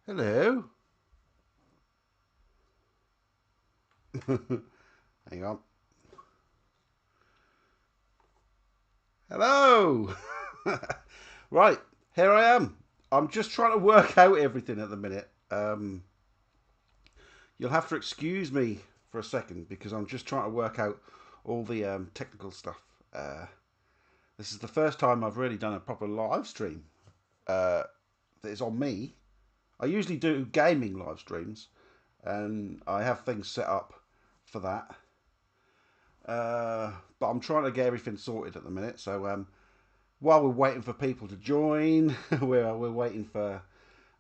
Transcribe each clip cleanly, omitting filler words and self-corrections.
Hello. Hang on. Hello. Right, here I am. I'm just trying to work out everything at the minute. You'll have to excuse me for a second because I'm just trying to work out all the technical stuff. This is the first time I've really done a proper live stream that is on me. I usually do gaming live streams, and I have things set up for that. But I'm trying to get everything sorted at the minute. So while we're waiting for people to join, we're waiting for.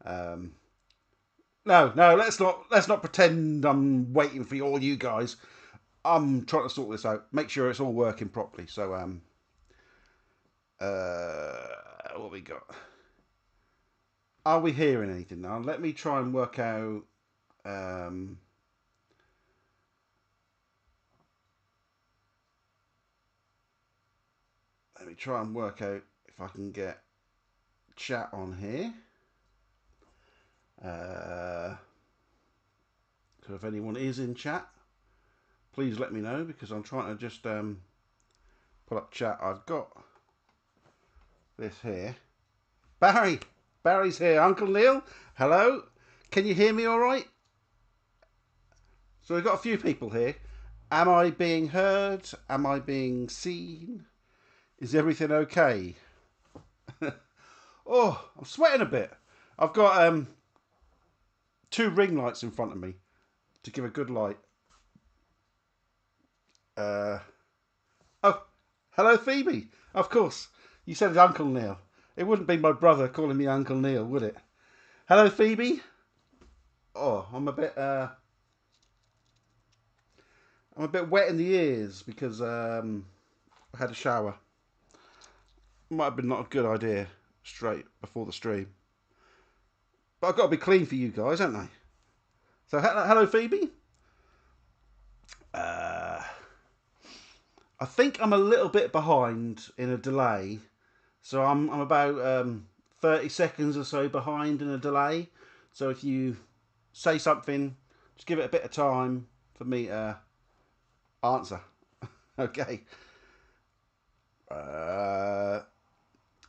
Um, no, let's not pretend I'm waiting for all you guys. I'm trying to sort this out, make sure it's all working properly. So what we got? Are we hearing anything now? Let me try and work out. Um, Let me try and work out if I can get chat on here. So if anyone is in chat, please let me know because I'm trying to just put up chat. I've got this here. Barry's here. Uncle Neil, hello. Can you hear me all right? So we've got a few people here. Am I being heard? Am I being seen? Is everything okay? Oh, I'm sweating a bit. I've got two ring lights in front of me to give a good light. Uh, oh, hello, Phoebe. Of course, you said it's Uncle Neil. It wouldn't be my brother calling me Uncle Neil, would it? Hello, Phoebe. Oh, I'm a bit wet in the ears because I had a shower. Might have been not a good idea straight before the stream, but I've got to be clean for you guys, haven't I? So hello, Phoebe. Uh, I think I'm a little bit behind in a delay, so I'm about 30 seconds or so behind in a delay. So if you say something, just give it a bit of time for me to answer. Okay.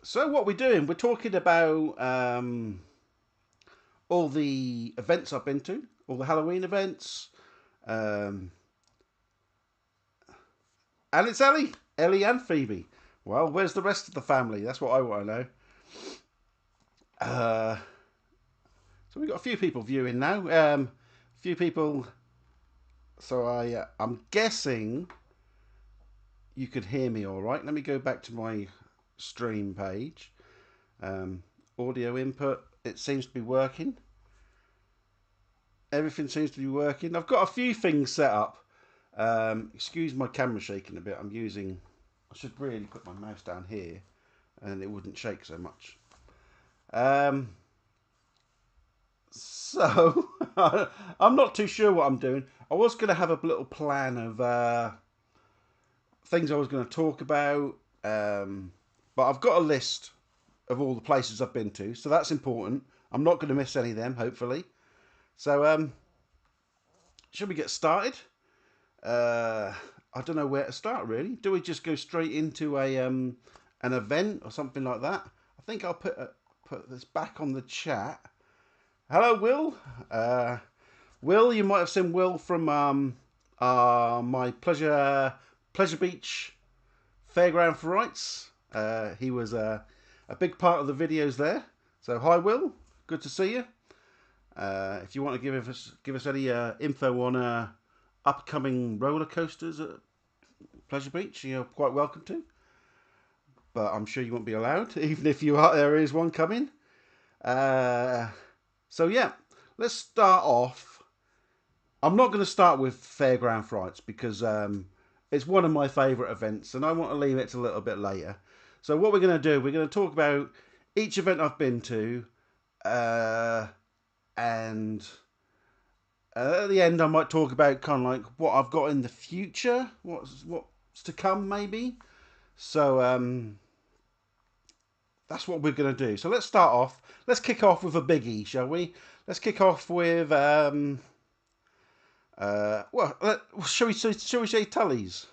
So what we're doing, we're talking about all the events I've been to, all the Halloween events. Um, and it's Ellie and Phoebe. Well, where's the rest of the family? That's what I want to know. Uh, so we've got a few people viewing now. A few people. So I'm guessing you could hear me all right. Let me go back to my stream page. Audio input. It seems to be working. Everything seems to be working. I've got a few things set up. Excuse my camera shaking a bit. I should really put my mouse down here and it wouldn't shake so much. So, I'm not too sure what I'm doing. I was going to have a little plan of things I was going to talk about. But I've got a list of all the places I've been to. So that's important. I'm not going to miss any of them, hopefully. So, should we get started? I don't know where to start really. Do we just go straight into an event or something like that? I think I'll put this back on the chat. Hello, Will. Will, you might have seen Will from my Pleasure Beach Fairground Frights. He was a big part of the videos there. So hi, Will. Good to see you. If you want to give us any info on upcoming roller coasters at Pleasure Beach, you're quite welcome to. But I'm sure you won't be allowed, even if you are. There is one coming. So yeah, let's start off. I'm not going to start with Fairground Frights because it's one of my favourite events, and I want to leave it to a little bit later. So what we're going to do, we're going to talk about each event I've been to, and at the end I might talk about kind of like what I've got in the future, what's to come maybe. So that's what we're going to do. So let's start off. Let's kick off with a biggie, shall we? Let's kick off with shall we say Tulleys?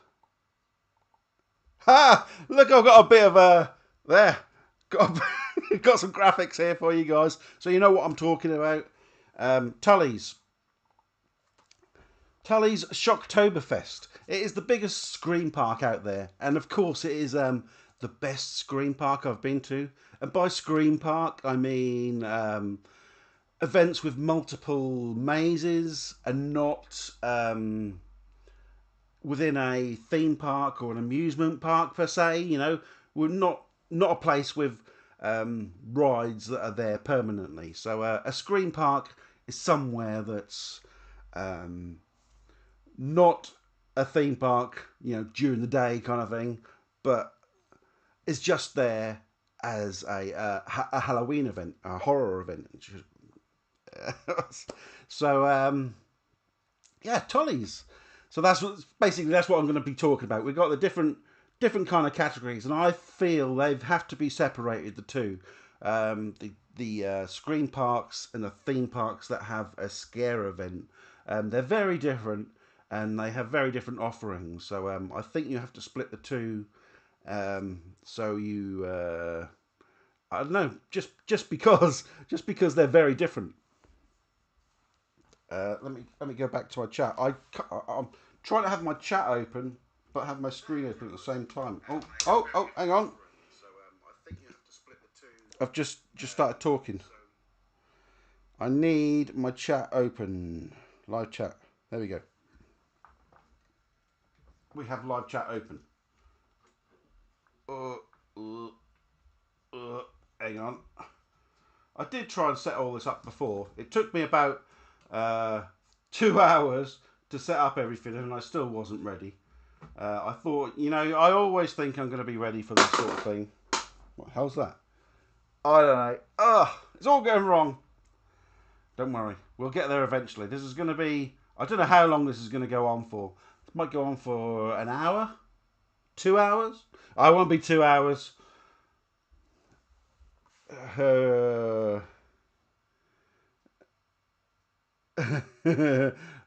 Ha! Look, I've got a bit of a there. Got some graphics here for you guys, so you know what I'm talking about. Tulleys. Tulleys Shocktoberfest. It is the biggest screen park out there, and of course, it is the best screen park I've been to. And by screen park, I mean events with multiple mazes, and not within a theme park or an amusement park per se. You know, we're not a place with rides that are there permanently. So a screen park is somewhere that's not a theme park, you know, during the day kind of thing, but it's just there as a Halloween event, a horror event. So yeah, Tulleys. So that's what I'm going to be talking about. We've got the different kind of categories, and I feel they have to be separated, the two. The screen parks and the theme parks that have a scare event. They're very different, and they have very different offerings. So I think you have to split the two. So you, I don't know, just because they're very different. Let me go back to my chat. I'm trying to have my chat open, but have my screen open at the same time. Oh, hang on. I've just started talking. I need my chat open. Live chat. There we go. We have live chat open. Hang on. I did try and set all this up before. It took me about 2 hours to set up everything, and I still wasn't ready. I thought, you know, I always think I'm going to be ready for this sort of thing. What the hell's that? I don't know. It's all going wrong. Don't worry. We'll get there eventually. This is going to be... I don't know how long this is going to go on for. It might go on for an hour? 2 hours? I won't be 2 hours. So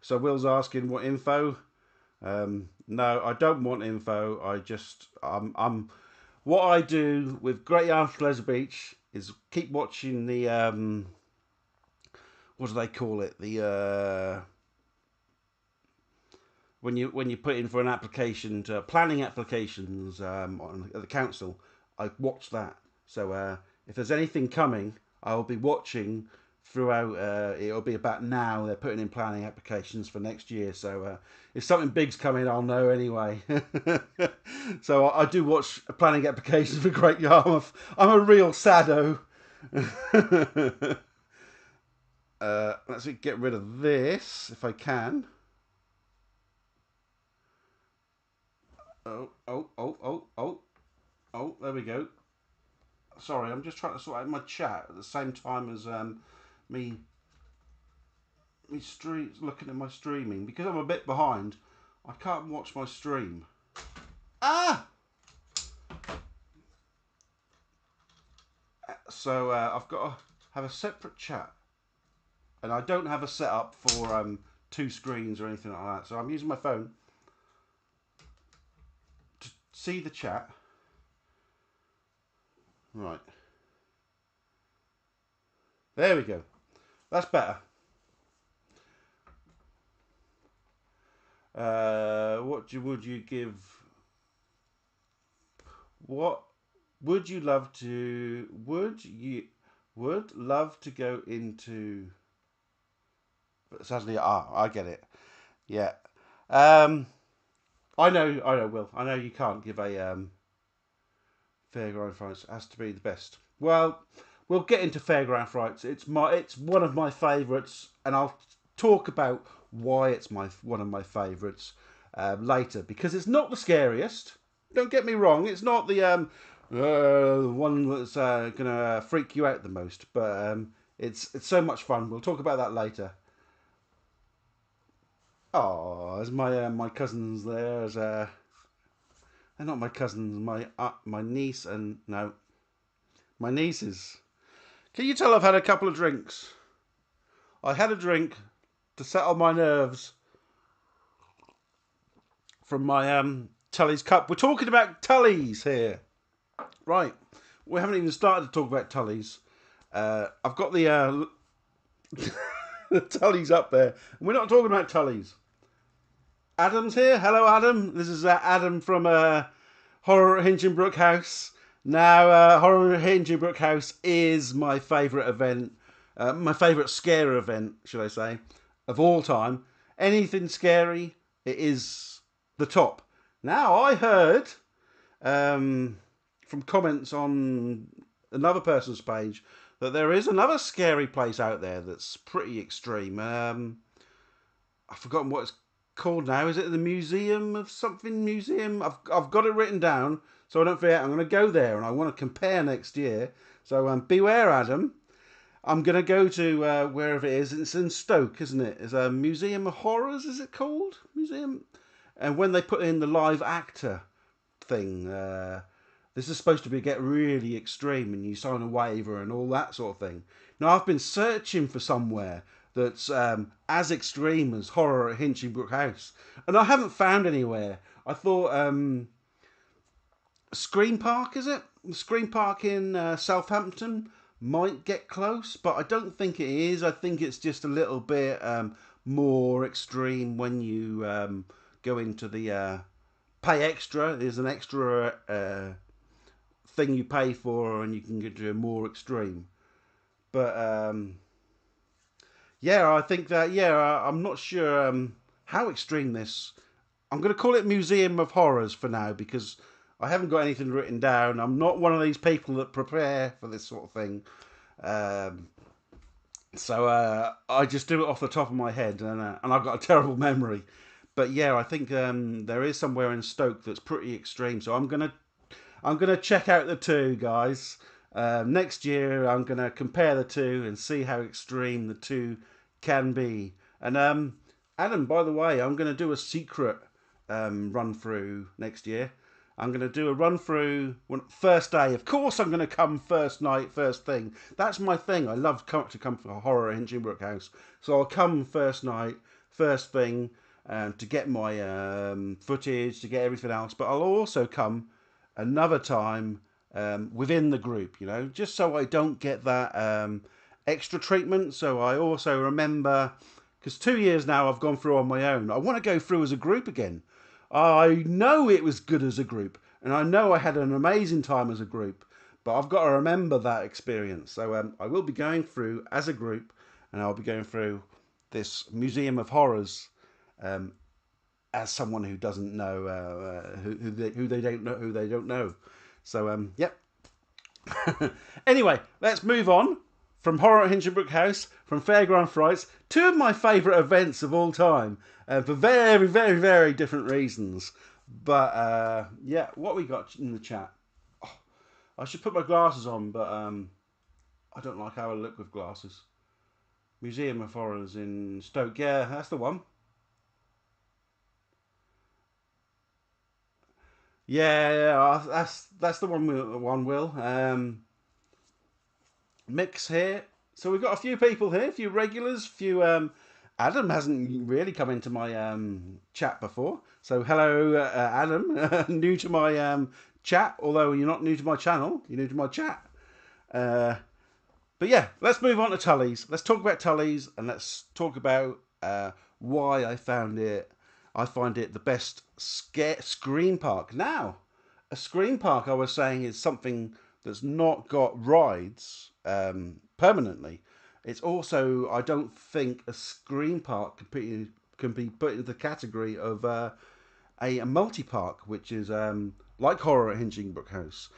Will's asking what info. No, I don't want info. I'm what I do with Great Yarmouth Pleasure Beach is keep watching the what do they call it? The when you put in for an application to planning applications at the council, I watch that. So if there's anything coming, I'll be watching throughout. It'll be about now. They're putting in planning applications for next year. So if something big's coming, I'll know anyway. So I do watch planning applications for Great Yarmouth. I'm a real saddo. Let's get rid of this if I can. Oh, there we go. Sorry, I'm just trying to sort out my chat at the same time as me looking at my streaming. Because I'm a bit behind, I can't watch my stream. So I've got to have a separate chat. And I don't have a setup for 2 screens or anything like that. So I'm using my phone to see the chat. Right. There we go. That's better. Would you give? What would you love to? Would love to go into? Suddenly, I get it. Yeah. I know, Will. I know you can't give a Fairground Frights. It has to be the best. Well, we'll get into Fairground Frights. It's one of my favourites, and I'll talk about why it's one of my favourites later, because it's not the scariest. Don't get me wrong. It's not the one that's gonna freak you out the most, but it's so much fun. We'll talk about that later. Oh, there's my cousins there. They're not my cousins. My niece and no, My nieces. Can you tell I've had a couple of drinks? I had a drink to settle my nerves from my Tulleys cup. We're talking about Tulleys here. Right. We haven't even started to talk about Tulleys. I've got the the Tulleys up there. We're not talking about Tulleys. Adam's here. Hello, Adam. This is Adam from Horror at Hinchinbrook House. Now, Horror at Hinchinbrook House is my favourite event, my favourite scare event, should I say, of all time. Anything scary, it is the top. Now, I heard from comments on another person's page that there is another scary place out there that's pretty extreme. I've forgotten what it's called now. Is it the Museum of something museum? I've got it written down so I don't forget. I'm going to go there and I want to compare next year. So beware, Adam. I'm going to go to wherever it is. It's in Stoke, isn't it? It's a Museum of Horrors, is it called? Museum. And when they put in the live actor thing, this is supposed to get really extreme and you sign a waiver and all that sort of thing. Now, I've been searching for somewhere that's as extreme as Horror at Hinchinbrook House, and I haven't found anywhere. I thought Scream Park, is it? Scream Park in Southampton might get close, but I don't think it is. I think it's just a little bit more extreme when you go into the pay extra. There's an extra thing you pay for, and you can get to a more extreme. But yeah, I think that I'm not sure how extreme this. I'm going to call it Museum of Horrors for now because I haven't got anything written down. I'm not one of these people that prepare for this sort of thing. So I just do it off the top of my head, and I've got a terrible memory. But yeah, I think there is somewhere in Stoke that's pretty extreme. So I'm gonna check out the two, guys. Next year, I'm gonna compare the two and see how extreme the two can be. And Adam, by the way, I'm gonna do a secret run through next year. I'm going to do a run through first day. Of course, I'm going to come first night, first thing. That's my thing. I love to come for Horror at Hinchinbrook House. So I'll come first night, first thing, to get my footage, to get everything else. But I'll also come another time within the group, you know, just so I don't get that extra treatment. So I also remember, because 2 years now I've gone through on my own. I want to go through as a group again. I know it was good as a group, and I know I had an amazing time as a group, but I've got to remember that experience. So I will be going through as a group, and I'll be going through this Museum of Horrors as someone who doesn't know who they don't know. So yep. Anyway, let's move on from Horror at Hinchinbrook House, from Fairground Frights, two of my favourite events of all time, for very, very, very different reasons. But yeah, what we got in the chat? Oh, I should put my glasses on, but I don't like how I look with glasses. Museum of Horrors in Stoke. Yeah, that's the one. Yeah, that's the one. Will mix here. So we've got a few people here, a few regulars, a few. Adam hasn't really come into my chat before. So hello, Adam, new to my chat. Although you're not new to my channel, you're new to my chat. But yeah, let's move on to Tulleys. Let's talk about Tulleys, and let's talk about why I find it the best scream park. Now, a scream park, I was saying, is something that's not got rides permanently. It's also, I don't think a scream park can be put into the category of a multi-park, which is like Horror at Hinchinbrook House.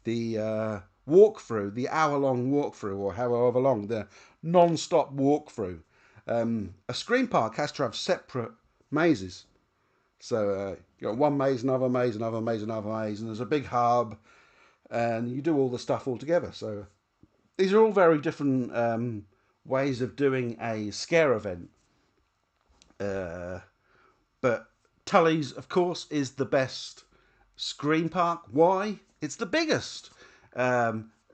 The walkthrough, the hour-long walkthrough, or however long, the non-stop walkthrough. A scream park has to have separate mazes. So you got one maze, another maze, another maze, another maze, and there's a big hub, and you do all the stuff all together. So these are all very different ways of doing a scare event. But Tulleys, of course, is the best scream park. Why? It's the biggest.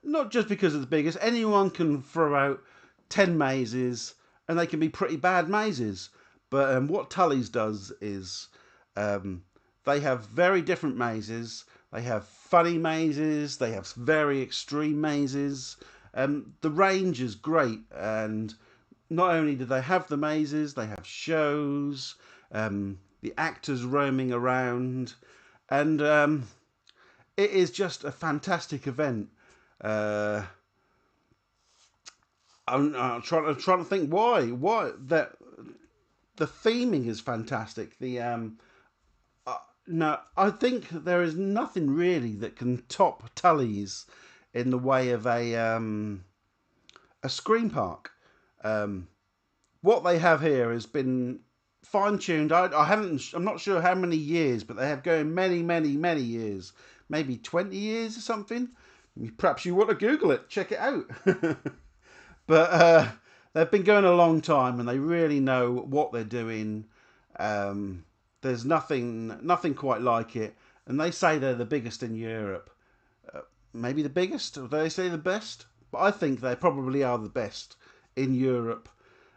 not just because it's the biggest. Anyone can throw out 10 mazes, and they can be pretty bad mazes. But what Tulleys does is um, they have very different mazes. They have funny mazes. They have very extreme mazes. The range is great, and not only do they have the mazes, they have shows, the actors roaming around, and it is just a fantastic event. Uh, I'm trying to think why that the theming is fantastic. No, I think there is nothing really that can top Tulleys in the way of a screen park. Um, what they have here has been fine tuned. I haven't. I'm not sure how many years, but they have going many years, maybe 20 years or something. Perhaps you want to Google it, check it out. But they've been going a long time, and they really know what they're doing. There's nothing quite like it, and they say they're the biggest in Europe. Maybe the biggest, or do they say the best? But I think they probably are the best in Europe,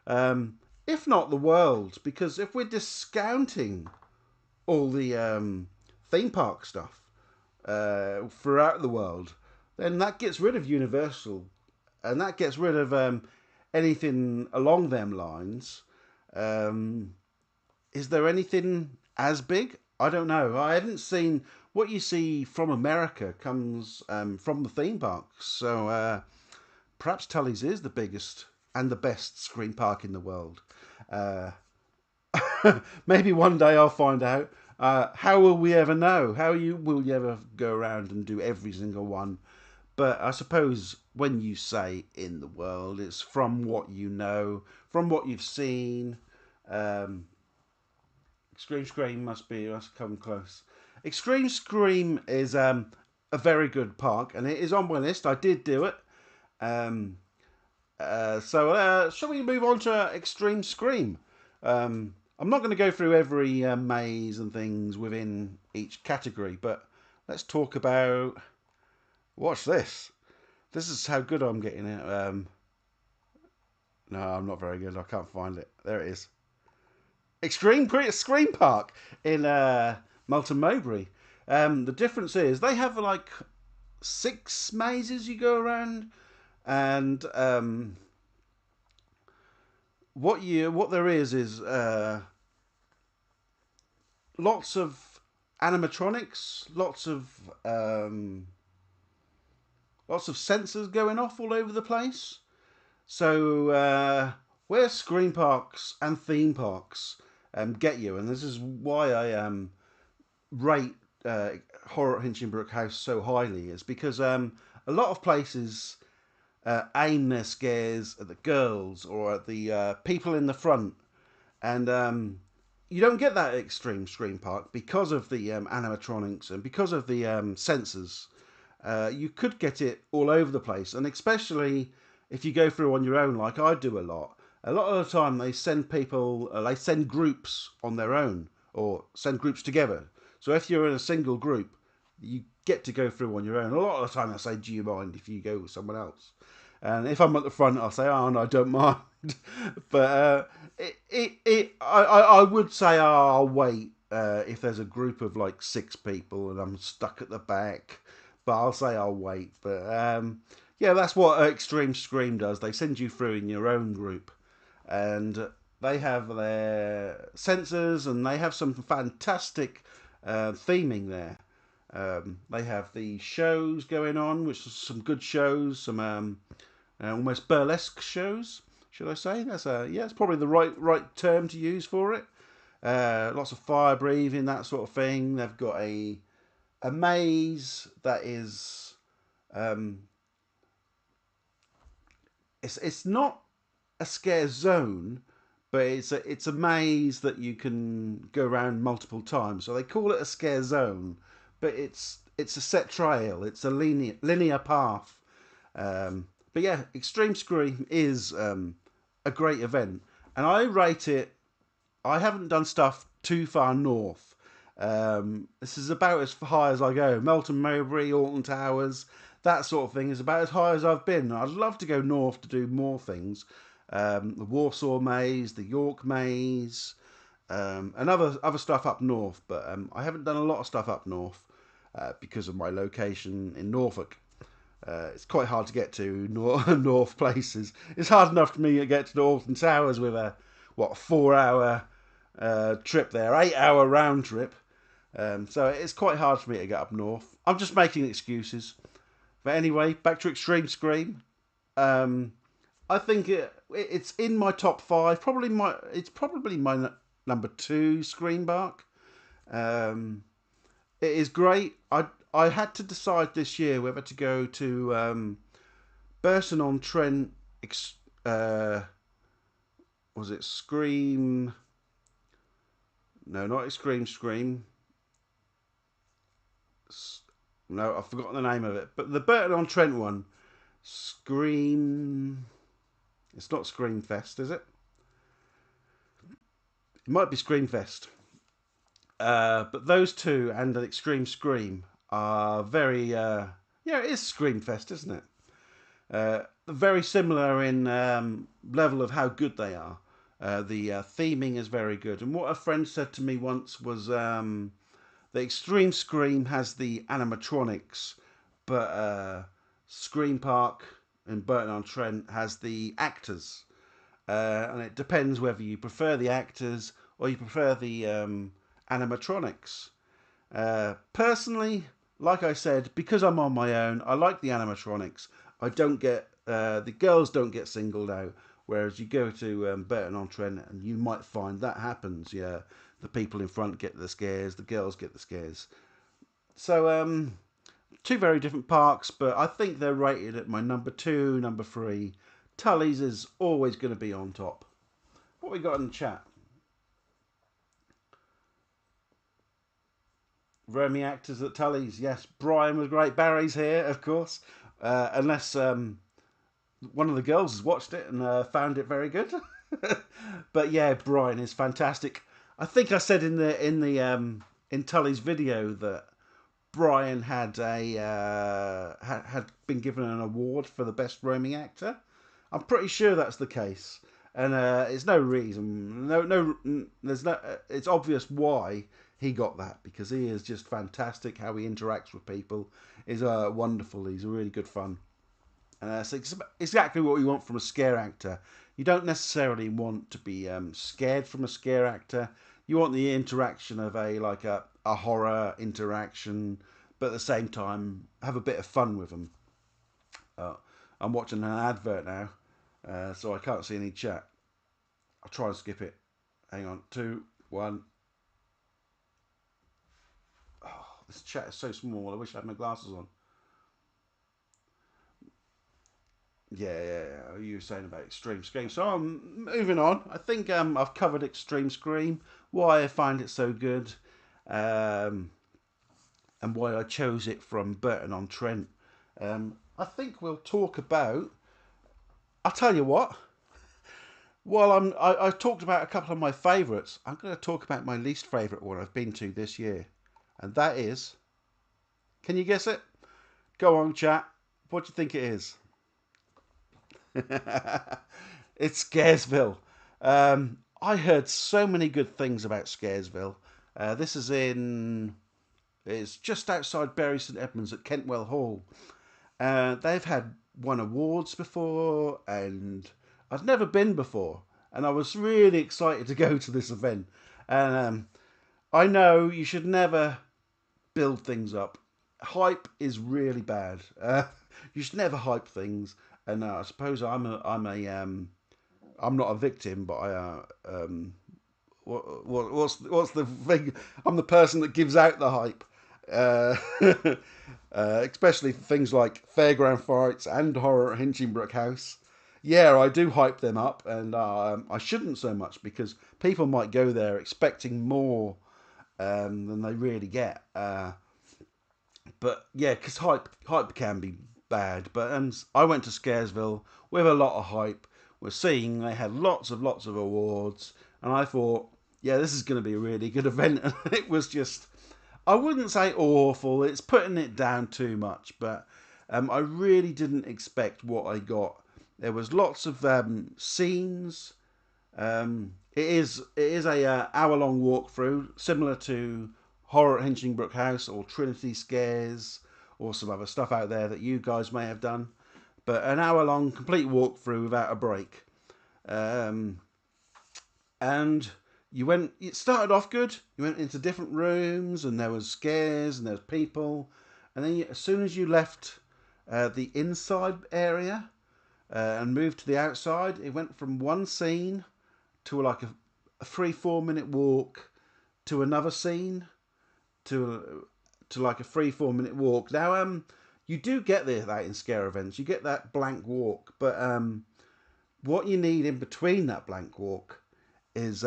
if not the world. Because if we're discounting all the theme park stuff throughout the world, then that gets rid of Universal, and that gets rid of anything along them lines. Is there anything as big? I don't know. I haven't seen what you see from America comes from the theme parks. So perhaps Tulleys is the biggest and the best screen park in the world. Uh, Maybe one day I'll find out. How will we ever know? Will you ever go around and do every single one? But I suppose when you say in the world, it's from what you know, from what you've seen. Extreme Scream must come close. Extreme Scream is a very good park, and it is on my list. I did do it. So shall we move on to Extreme Scream? I'm not going to go through every maze and things within each category, but let's talk about. Watch this. This is how good I'm getting it. No, I'm not very good. I can't find it. There it is. Extreme Scream Park in Melton Mowbray. The difference is they have like 6 mazes you go around, and what there is lots of animatronics, lots of sensors going off all over the place. So where screen parks and theme parks get you, and this is why I rate Horror at Hinchinbrook House so highly, is because a lot of places aim their scares at the girls or at the people in the front, and you don't get that at Extreme Screen Park because of the animatronics and because of the sensors. You could get it all over the place, and especially if you go through on your own, like I do a lot. A lot of the time, they send they send groups on their own, or send groups together. So if you're in a single group, you get to go through on your own. A lot of the time, I say, "Do you mind if you go with someone else?" And if I'm at the front, I'll say, "Oh no, I don't mind." But I would say, "Oh, I'll wait if there's a group of like 6 people and I'm stuck at the back." But I'll say I'll wait. But yeah, that's what Extreme Scream does. They send you through in your own group, and they have their sensors, and they have some fantastic theming there. They have the shows going on, which is some good shows, some almost burlesque shows, should I say? It's probably the right term to use for it. Lots of fire breathing, that sort of thing. They've got a maze that is it's not a scare zone, but it's a maze that you can go around multiple times. So they call it a scare zone, but it's a set trail. It's a linear path. But yeah, Extreme Scream is a great event, and I rate it. I haven't done stuff too far north. This is about as high as I go. Melton Mowbray, Alton Towers, that sort of thing is about as high as I've been. I'd love to go north to do more things. The Warsaw Maze, the York Maze, and other stuff up north. But I haven't done a lot of stuff up north because of my location in Norfolk. It's quite hard to get to north places. It's hard enough for me to get to the Alton Towers with a 4-hour trip there, 8-hour round trip. So it's quite hard for me to get up north. I'm just making excuses. But anyway, back to Extreme Scream. I think it's in my top 5. It's probably my number 2 Scream Bark. It is great. I had to decide this year whether to go to Burton-on-Trent. Was it Scream? No, not Extreme Scream. No, I've forgotten the name of it. But the Burton-on-Trent one, Scream. It's not Screamfest, is it? It might be Screamfest. But those two and the Extreme Scream are very. Yeah, it is Screamfest, isn't it? Very similar in level of how good they are. The theming is very good. And what a friend said to me once was the Extreme Scream has the animatronics, but Scream Park in Burton-on-Trent has the actors. And it depends whether you prefer the actors or you prefer the animatronics. Personally, like I said, because I'm on my own, I like the animatronics. I don't get the girls don't get singled out. Whereas you go to Burton-on-Trent and you might find that happens. Yeah, the people in front get the scares, the girls get the scares. So two very different parks, but I think they're rated at my number 2, number 3. Tulleys is always going to be on top. What we got in the chat? Romy actors at Tulleys. Yes, Brian was great. Barry's here, of course. Unless one of the girls has watched it and found it very good. But yeah, Brian is fantastic. I think I said in Tully's video that Brian had had been given an award for the best roaming actor. I'm pretty sure that's the case, and it's no reason, there's no. It's obvious why he got that, because he is just fantastic. How he interacts with people is wonderful. He's really good fun. So it's exactly what we want from a scare actor. You don't necessarily want to be scared from a scare actor. You want the interaction of a horror interaction, but at the same time have a bit of fun with them. I'm watching an advert now, so I can't see any chat. I'll try and skip it. Hang on, 2, 1. Oh, this chat is so small. I wish I had my glasses on. Yeah. You were saying about Extreme Scream. So I'm moving on. I think I've covered Extreme Scream, why I find it so good, and why I chose it from Burton-on-Trent. I think we'll talk about. I'll tell you what. While I talked about a couple of my favourites, I'm going to talk about my least favourite one I've been to this year, and that is. Can you guess it? Go on, chat. What do you think it is? It's Scaresville. I heard so many good things about Scaresville. This is it's just outside Bury St Edmunds at Kentwell Hall. They've had won awards before, and I'd never been before, and I was really excited to go to this event. And I know you should never build things up. Hype is really bad. You should never hype things. And I suppose I'm not a victim, but what's the thing? I'm the person that gives out the hype, especially for things like Fairground Frights and Horror at Hinchinbrook House. Yeah, I do hype them up, and I shouldn't so much, because people might go there expecting more than they really get. But yeah, because hype can be bad. But I went to Scaresville with a lot of hype. We're seeing they had lots of awards, and I thought, yeah, this is going to be a really good event. And it was just, I wouldn't say awful. It's putting it down too much, but I really didn't expect what I got. There was lots of scenes. It is a hour long walkthrough, similar to Horror at Hinchingbrook House or Trinity Scares or some other stuff out there that you guys may have done. But an hour long complete walkthrough without a break. Um, and it started off good. You went into different rooms and there was scares and there was people. And then as soon as you left the inside area and moved to the outside, it went from one scene to like a 3-4 minute walk to another scene to like a 3-4 minute walk. Now you do get that in scare events. You get that blank walk, but what you need in between that blank walk is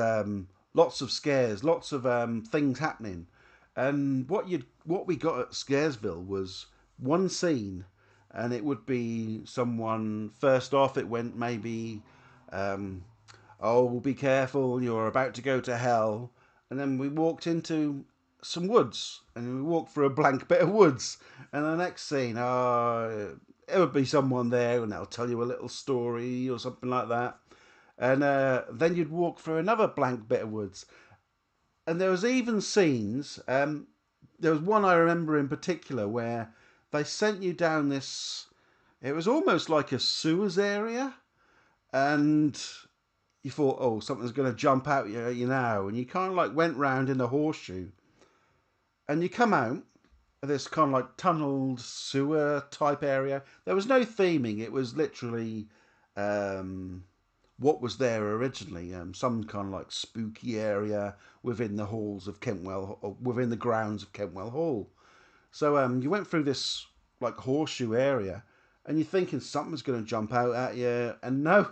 lots of scares, lots of things happening. And what we got at Scaresville was one scene, and it would be someone. First off, it went maybe, oh, be careful, you're about to go to hell. And then we walked into some woods, and we walked through a blank bit of woods. And the next scene, it would be someone there, and they'll tell you a little story or something like that. And then you'd walk through another blank bit of woods. And there was even scenes. There was one I remember in particular where they sent you down this. It was almost like a sewers area, and you thought, oh, something's going to jump out at you now, and you kind of like went round in a horseshoe, and you come out of this kind of like tunneled sewer type area. There was no theming; it was literally what was there originally, some kind of like spooky area within the halls of Kentwell, or within the grounds of Kentwell Hall. So you went through this like horseshoe area, and you're thinking something's going to jump out at you, and no,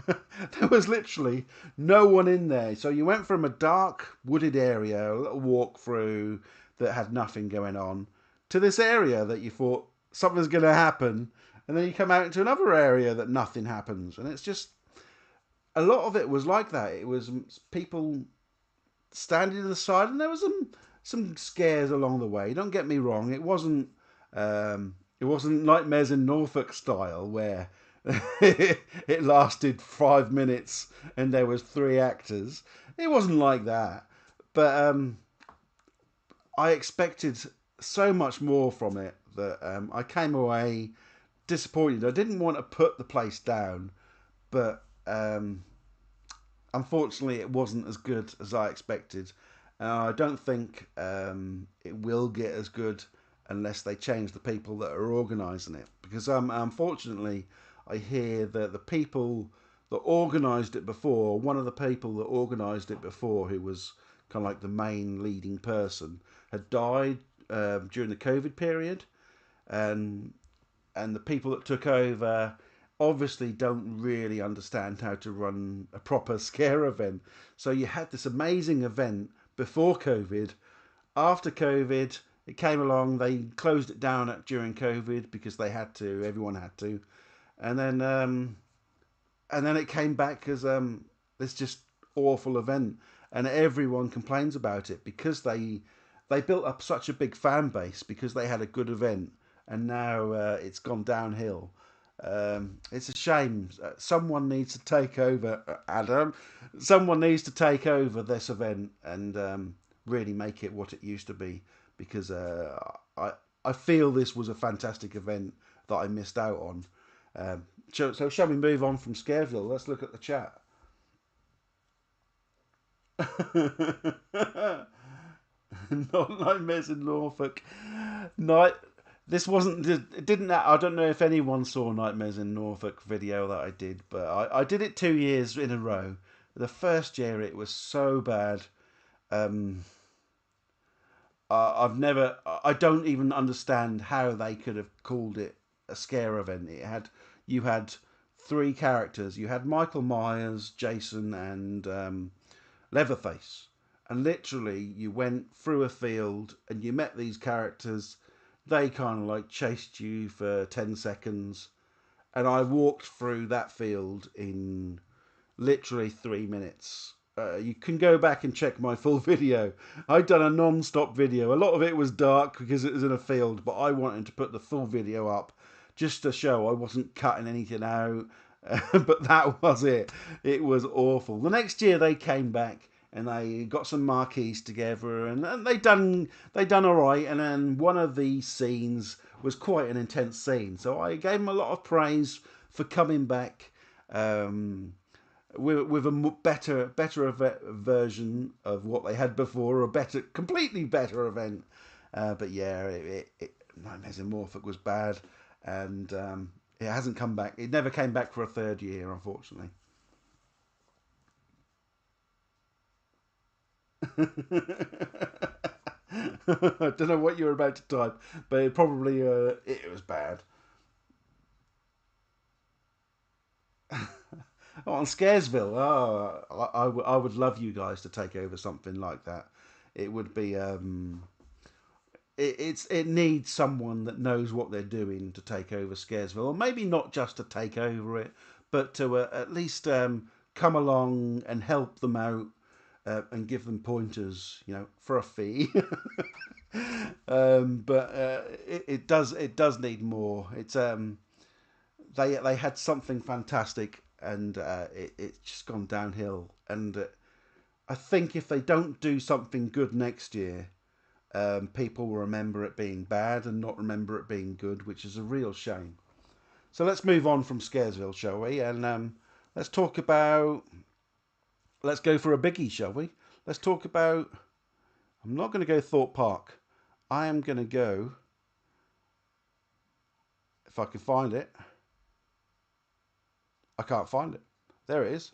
there was literally no one in there. So you went from a dark wooded area, a little walk through that had nothing going on, to this area that you thought something's going to happen, and then you come out into another area that nothing happens, and it's just a lot of it was like that. It was people standing to the side, and there was some scares along the way. Don't get me wrong; it wasn't Nightmares in Norfolk style where it lasted 5 minutes and there was 3 actors. It wasn't like that, but I expected so much more from it that I came away disappointed. I didn't want to put the place down, but unfortunately, it wasn't as good as I expected. I don't think it will get as good unless they change the people that are organising it. Because unfortunately, I hear that the people that organised it before, one of the people that organised it before, who was kind of like the main leading person, had died during the COVID period, and the people that took over obviously don't really understand how to run a proper scare event. So you had this amazing event before COVID. After COVID, it came along. They closed it down during COVID because they had to. Everyone had to, and then it came back as this just awful event, and everyone complains about it because they built up such a big fan base because they had a good event, and now it's gone downhill. It's a shame. Someone needs to take over, Adam. Someone needs to take over this event and really make it what it used to be. Because I feel this was a fantastic event that I missed out on. So shall we move on from Scareville? Let's look at the chat. Not Nightmares in Norfolk. Night. This wasn't. It didn't. I don't know if anyone saw Nightmares in Norfolk video that I did, but I did it 2 years in a row. The first year it was so bad. Um, I've never. I don't even understand how they could have called it a scare event. You had 3 characters. You had Michael Myers, Jason, and Leatherface, and literally you went through a field and you met these characters. They kind of like chased you for 10 seconds, and I walked through that field in literally 3 minutes. You can go back and check my full video. I'd done a non-stop video. A lot of it was dark because it was in a field, but I wanted to put the full video up just to show I wasn't cutting anything out. But that was it. It was awful. The next year they came back and they got some marquees together, and they done all right. And then one of the scenes was quite an intense scene, so I gave them a lot of praise for coming back. With a better version of what they had before, a completely better event. But yeah, Nightmares in Norfolk was bad, and it hasn't come back. It never came back for a third year, unfortunately. I don't know what you were about to type, but it probably it was bad. Oh, on Scaresville. Oh, I would love you guys to take over something like that. It would be it needs someone that knows what they're doing to take over Scaresville, or maybe not just to take over it, but to at least come along and help them out and give them pointers, for a fee. But it does need more. They had something fantastic, and it's just gone downhill. And I think if they don't do something good next year, people will remember it being bad and not remember it being good, which is a real shame. So let's move on from Scaresville, shall we? And let's talk about. Let's go for a biggie, shall we? Let's talk about. I'm not going to go Thorpe Park. I am going to go. If I can find it. I can't find it. There it is.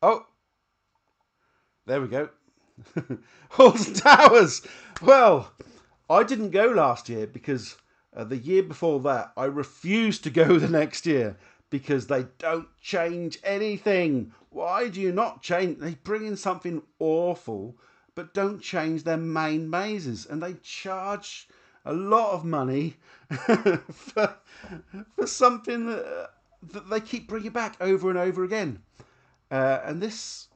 Oh, there we go. Alton Towers. Well, I didn't go last year because the year before that I refused to go the next year because they don't change anything. Why do you not change? They bring in something awful, but don't change their main mazes, and they charge a lot of money for something that they keep bringing back over and over again. And this,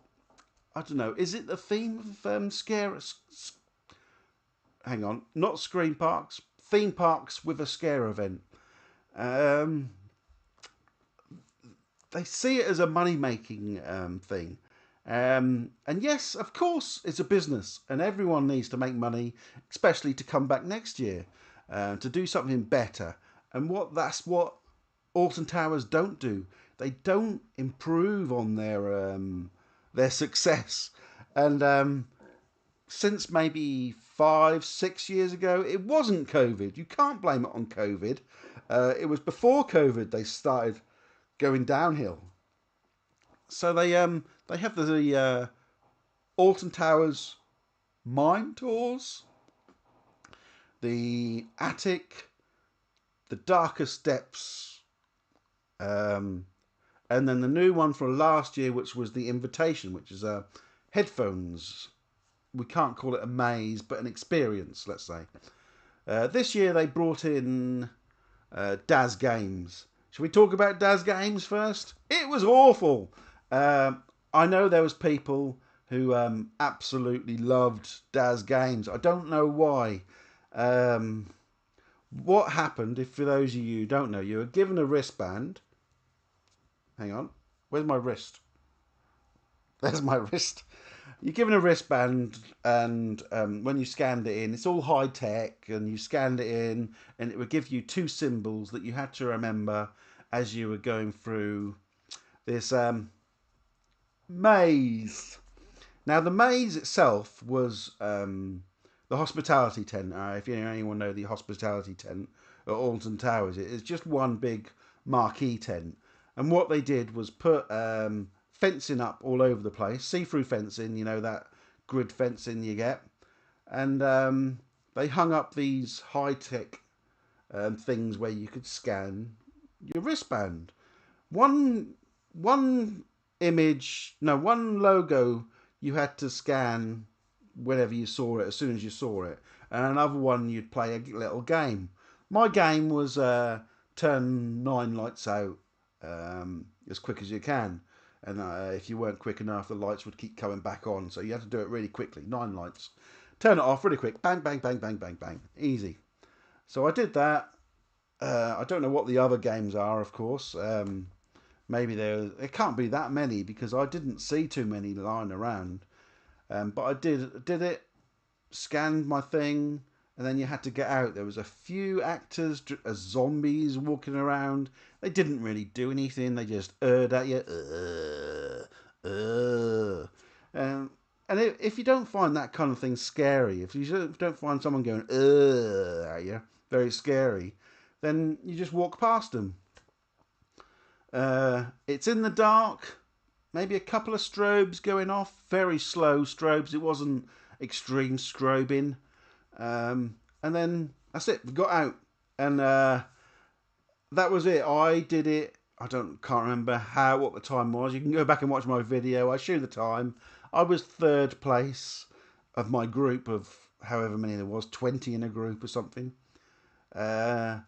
I don't know, is it the theme of hang on, not Scream Parks, theme parks with a scare event. Um, they see it as a money-making thing. And yes, of course, it's a business, and everyone needs to make money, especially to come back next year to do something better. And that's what Alton Towers don't do. They don't improve on their success. And since maybe 5, 6 years ago, it wasn't COVID. You can't blame it on COVID. It was before COVID they started going downhill. So they have the Alton Towers mine tours, the attic, the darkest depths, and then the new one from last year, which was the invitation, which is headphones. We can't call it a maze, but an experience, let's say. This year they brought in Daz Games. Should we talk about Daz Games first? It was awful. I know there was people who absolutely loved Daz Games. I don't know why. What happened, if for those of you who don't know, you were given a wristband. Hang on. Where's my wrist? There's my wrist. You're given a wristband, and when you scanned it in, it's all high tech, and you scanned it in, and it would give you two symbols that you had to remember as you were going through this maze. Now, the maze itself was the hospitality tent. If anyone know the hospitality tent at Alton Towers, it is just one big marquee tent. And what they did was put fencing up all over the place, see-through fencing, that grid fencing you get. And they hung up these high-tech things where you could scan your wristband. One image, no, one logo you had to scan whenever you saw it, as soon as you saw it. And another one you'd play a little game. My game was turn 9 lights out as quick as you can. And if you weren't quick enough, the lights would keep coming back on. So you had to do it really quickly. 9 lights. Turn it off really quick. Bang, bang, bang, bang, bang, bang. Easy. So I did that. I don't know what the other games are, of course. Maybe there can't be that many because I didn't see too many lying around. But I did it, scanned my thing, and then you had to get out. There was a few actors as zombies walking around. They didn't really do anything. They just erred at you. And if you don't find that kind of thing scary, if you don't find someone going at you, very scary, then you just walk past them. It's in the dark. Maybe a couple of strobes going off. Very slow strobes. It wasn't extreme strobing. And then that's it. We got out. And that was it. I did it. Can't remember what the time was. You can go back and watch my video. I showed the time. I was 3rd place of my group of however many there was, 20 in a group or something. But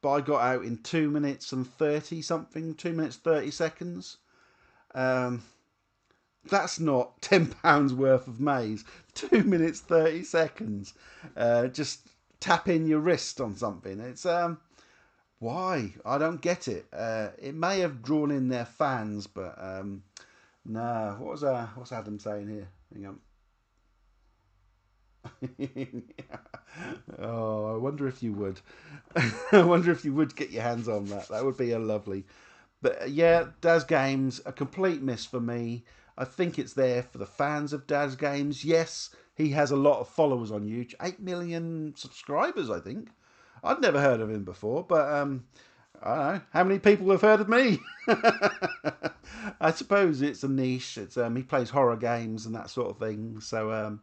I got out in 2 minutes and 30 something, 2 minutes 30 seconds. That's not £10 worth of maze. 2 minutes 30 seconds. Just tap in your wrist on something. It's why? I don't get it. It may have drawn in their fans, but no. What's Adam saying here? Hang on. Oh, I wonder if you would. I wonder if you would get your hands on that. That would be a lovely. But yeah, Daz Games, a complete miss for me. I think it's there for the fans of Daz Games. Yes, he has a lot of followers on YouTube. 8 million subscribers, I think. I'd never heard of him before, but I don't know. How many people have heard of me? I suppose it's a niche. It's he plays horror games and that sort of thing. So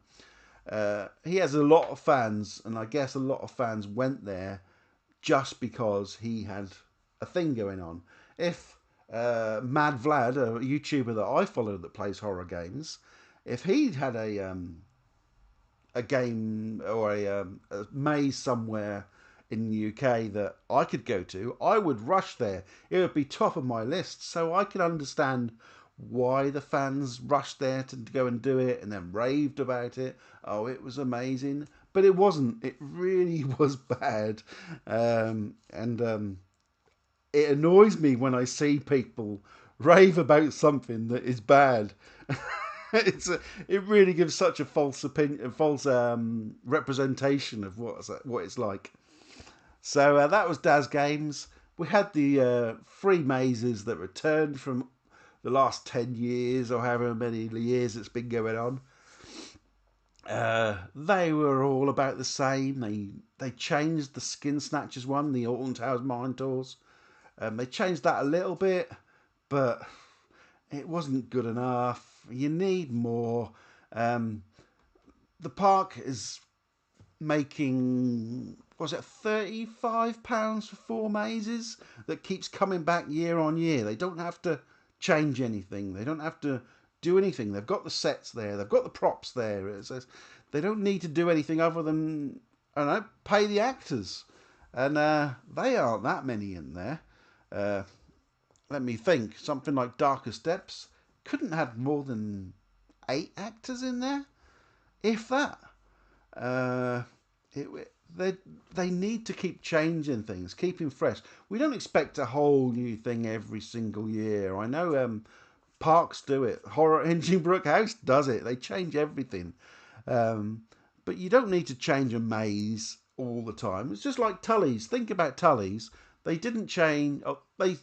he has a lot of fans, and I guess a lot of fans went there just because he had a thing going on. If Mad Vlad, a YouTuber that I follow that plays horror games, if he'd had a game or a maze somewhere in the UK that I could go to, I would rush there. It would be top of my list, so I could understand why the fans rushed there to go and do it and then raved about it. Oh, it was amazing. But it wasn't. It really was bad. It annoys me when I see people rave about something that is bad. It really gives such a false opinion, false representation of what it's like. So that was Daz Games. We had the free mazes that returned from the last 10 years or however many years it's been going on. They were all about the same. They changed the Skin Snatchers one, the Alton Towers Mine Tours. They changed that a little bit, but it wasn't good enough. You need more. The park is making, was it £35 for 4 mazes that keeps coming back year on year. They don't have to change anything. They don't have to do anything. They've got the sets there. They've got the props there. They don't need to do anything other than, I don't know, pay the actors. And they aren't that many in there. Let me think. Something like Darker Steps couldn't have more than 8 actors in there, if that. They need to keep changing things, keeping fresh. We don't expect a whole new thing every single year. I know parks do it. Horror Engine Brook House does it. They change everything. But you don't need to change a maze all the time. It's just like Tulleys. Think about Tulleys. They didn't change. Oh, they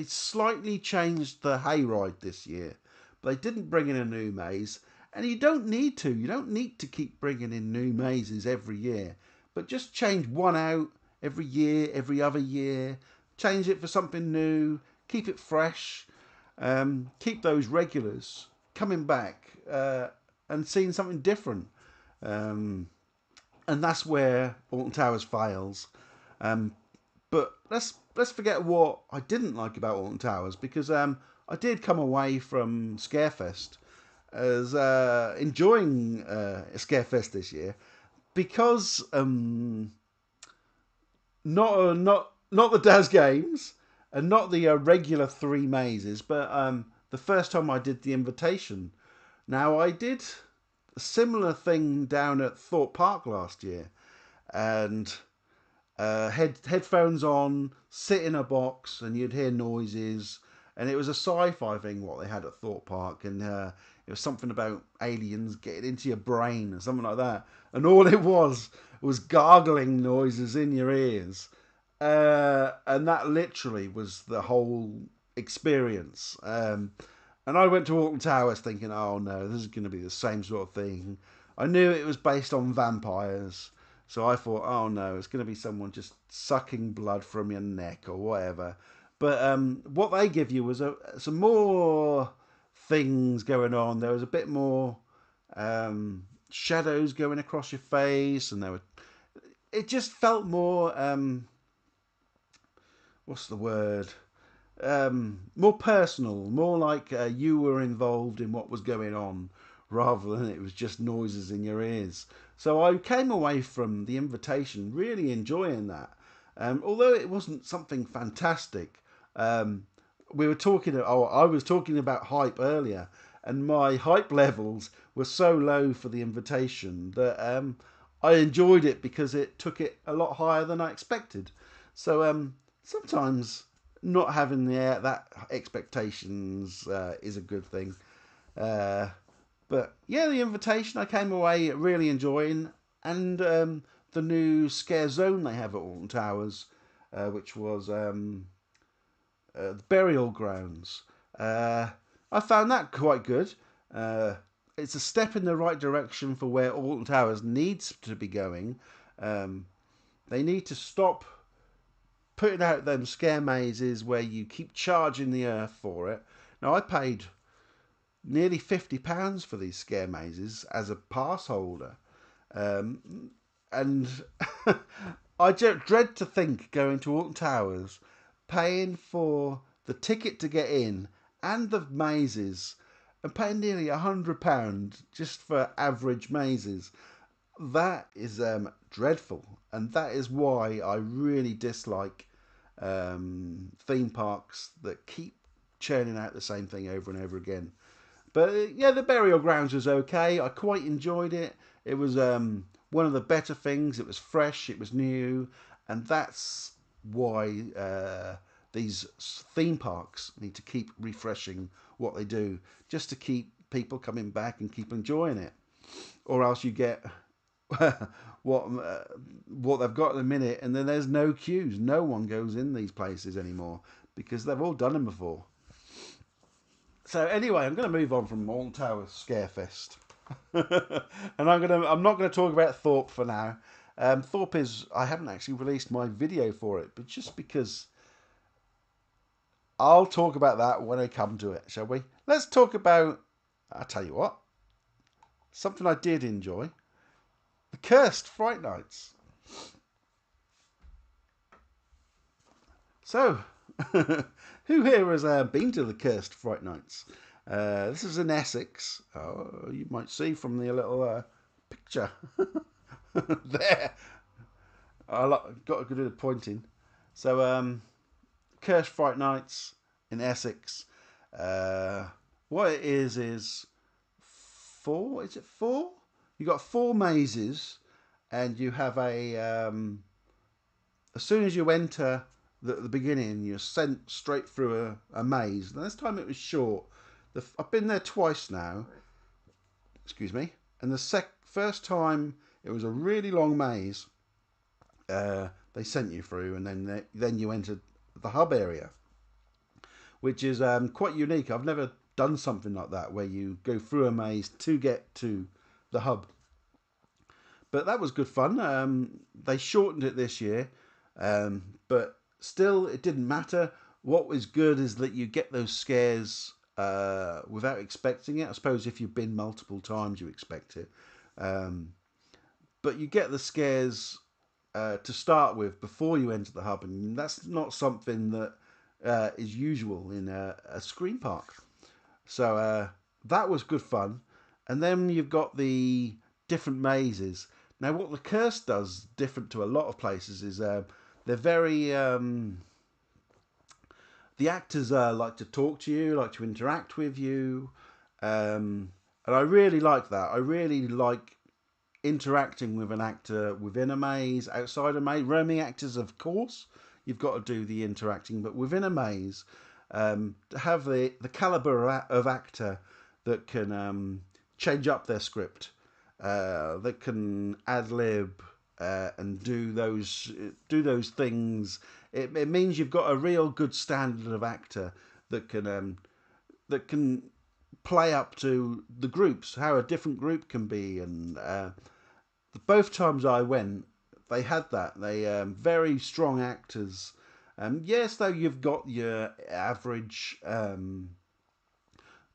slightly changed the hayride this year, but they didn't bring in a new maze. And you don't need to. You don't need to keep bringing in new mazes every year. But just change one out every year, every other year. Change it for something new. Keep it fresh. Keep those regulars coming back and seeing something different. And that's where Alton Towers fails. But let's forget what I didn't like about Alton Towers, because I did come away from Scarefest as enjoying Scarefest this year, because not the Daz Games and not the regular 3 mazes, but the first time I did the invitation. Now, I did a similar thing down at Thorpe Park last year, and headphones on, sit in a box, and you'd hear noises. And it was a sci-fi thing what they had at Thorpe Park, and it was something about aliens getting into your brain or something like that. And all it was gargling noises in your ears, and that literally was the whole experience. And I went to Alton Towers thinking, oh no, this is going to be the same sort of thing. I knew it was based on vampires, so I thought, oh no, it's going to be someone just sucking blood from your neck or whatever. But what they give you was some more things going on. There was a bit more shadows going across your face, and it just felt more, what's the word? More personal, more like you were involved in what was going on, rather than it was just noises in your ears. So I came away from the invitation really enjoying that. Although it wasn't something fantastic, we were talking. Oh, I was talking about hype earlier, and my hype levels were so low for the invitation that I enjoyed it because it took it a lot higher than I expected. So sometimes not having that expectations is a good thing. But yeah, the invitation I came away really enjoying, and the new scare zone they have at Alton Towers, which was the burial grounds. I found that quite good. It's a step in the right direction for where Alton Towers needs to be going. They need to stop putting out them scare mazes where you keep charging the earth for it. Now, I paid nearly £50 for these scare mazes as a pass holder. And I dread to think going to Alton Towers, paying for the ticket to get in and the mazes, and paying nearly £100 just for average mazes. That is dreadful, and that is why I really dislike theme parks that keep churning out the same thing over and over again. But yeah, the burial grounds was okay. I quite enjoyed it. It was one of the better things. It was fresh, it was new, and that's why these theme parks need to keep refreshing what they do, just to keep people coming back and keep enjoying it. Or else you get what they've got in a minute, and then there's no queues. No one goes in these places anymore because they've all done them before. So anyway, I'm going to move on from Alton Towers Scarefest, and I'm not going to talk about Thorpe for now. Thorpe I haven't actually released my video for it, but just because I'll talk about that when I come to it, shall we? Let's talk about, I'll tell you what, something I did enjoy. The Cursed Fright Nights. So, who here has been to the Cursed Fright Nights? This is in Essex. Oh, you might see from the little picture there. I got a good pointing. So, Cursed Fright Nights in Essex. What it is four? Is it four? You got 4 mazes, and you have as soon as you enter the beginning, you're sent straight through a maze. And this time it was short. I've been there twice now. Excuse me. And the first time it was a really long maze. They sent you through, and then you entered the hub area, which is quite unique. I've never done something like that where you go through a maze to get to the hub. But that was good fun. They shortened it this year, but still it didn't matter. What was good is that you get those scares without expecting it. I suppose if you've been multiple times you expect it, but you get the scares to start with before you enter the hub, and that's not something that is usual in a screen park. So that was good fun. And then you've got the different mazes. Now, what the Curse does different to a lot of places is they're very the actors like to talk to you, like to interact with you, and I really like that. I really like interacting with an actor within a maze, outside a maze. Roaming actors, of course, you've got to do the interacting, but within a maze, to have the caliber of actor that can change up their script, that can ad lib and do those things. It means you've got a real good standard of actor that can play up to the groups, how a different group can be, and both times I went, they had that. They very strong actors. Yes, though you've got your average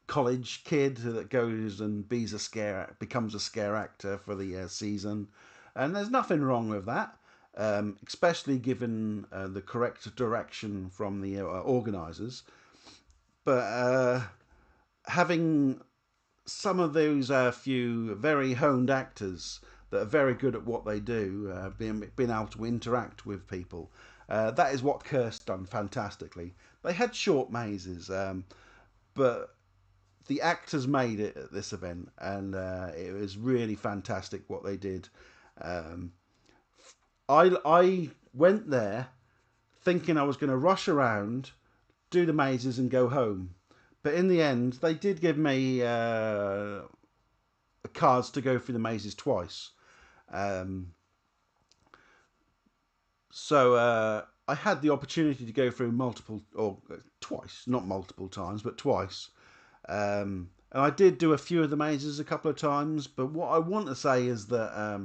college kid that goes and becomes a scare actor for the season, and there's nothing wrong with that. Especially given the correct direction from the organisers. But having some of those few very honed actors that are very good at what they do, being able to interact with people. That is what Cursed done fantastically. They had short mazes, but the actors made it at this event, and it was really fantastic what they did. Um, I went there thinking I was going to rush around, do the mazes, and go home. But in the end, they did give me cards to go through the mazes twice. Um, so I had the opportunity to go through multiple, or twice, not multiple times, but twice. And I did do a few of the mazes a couple of times. But what I want to say is that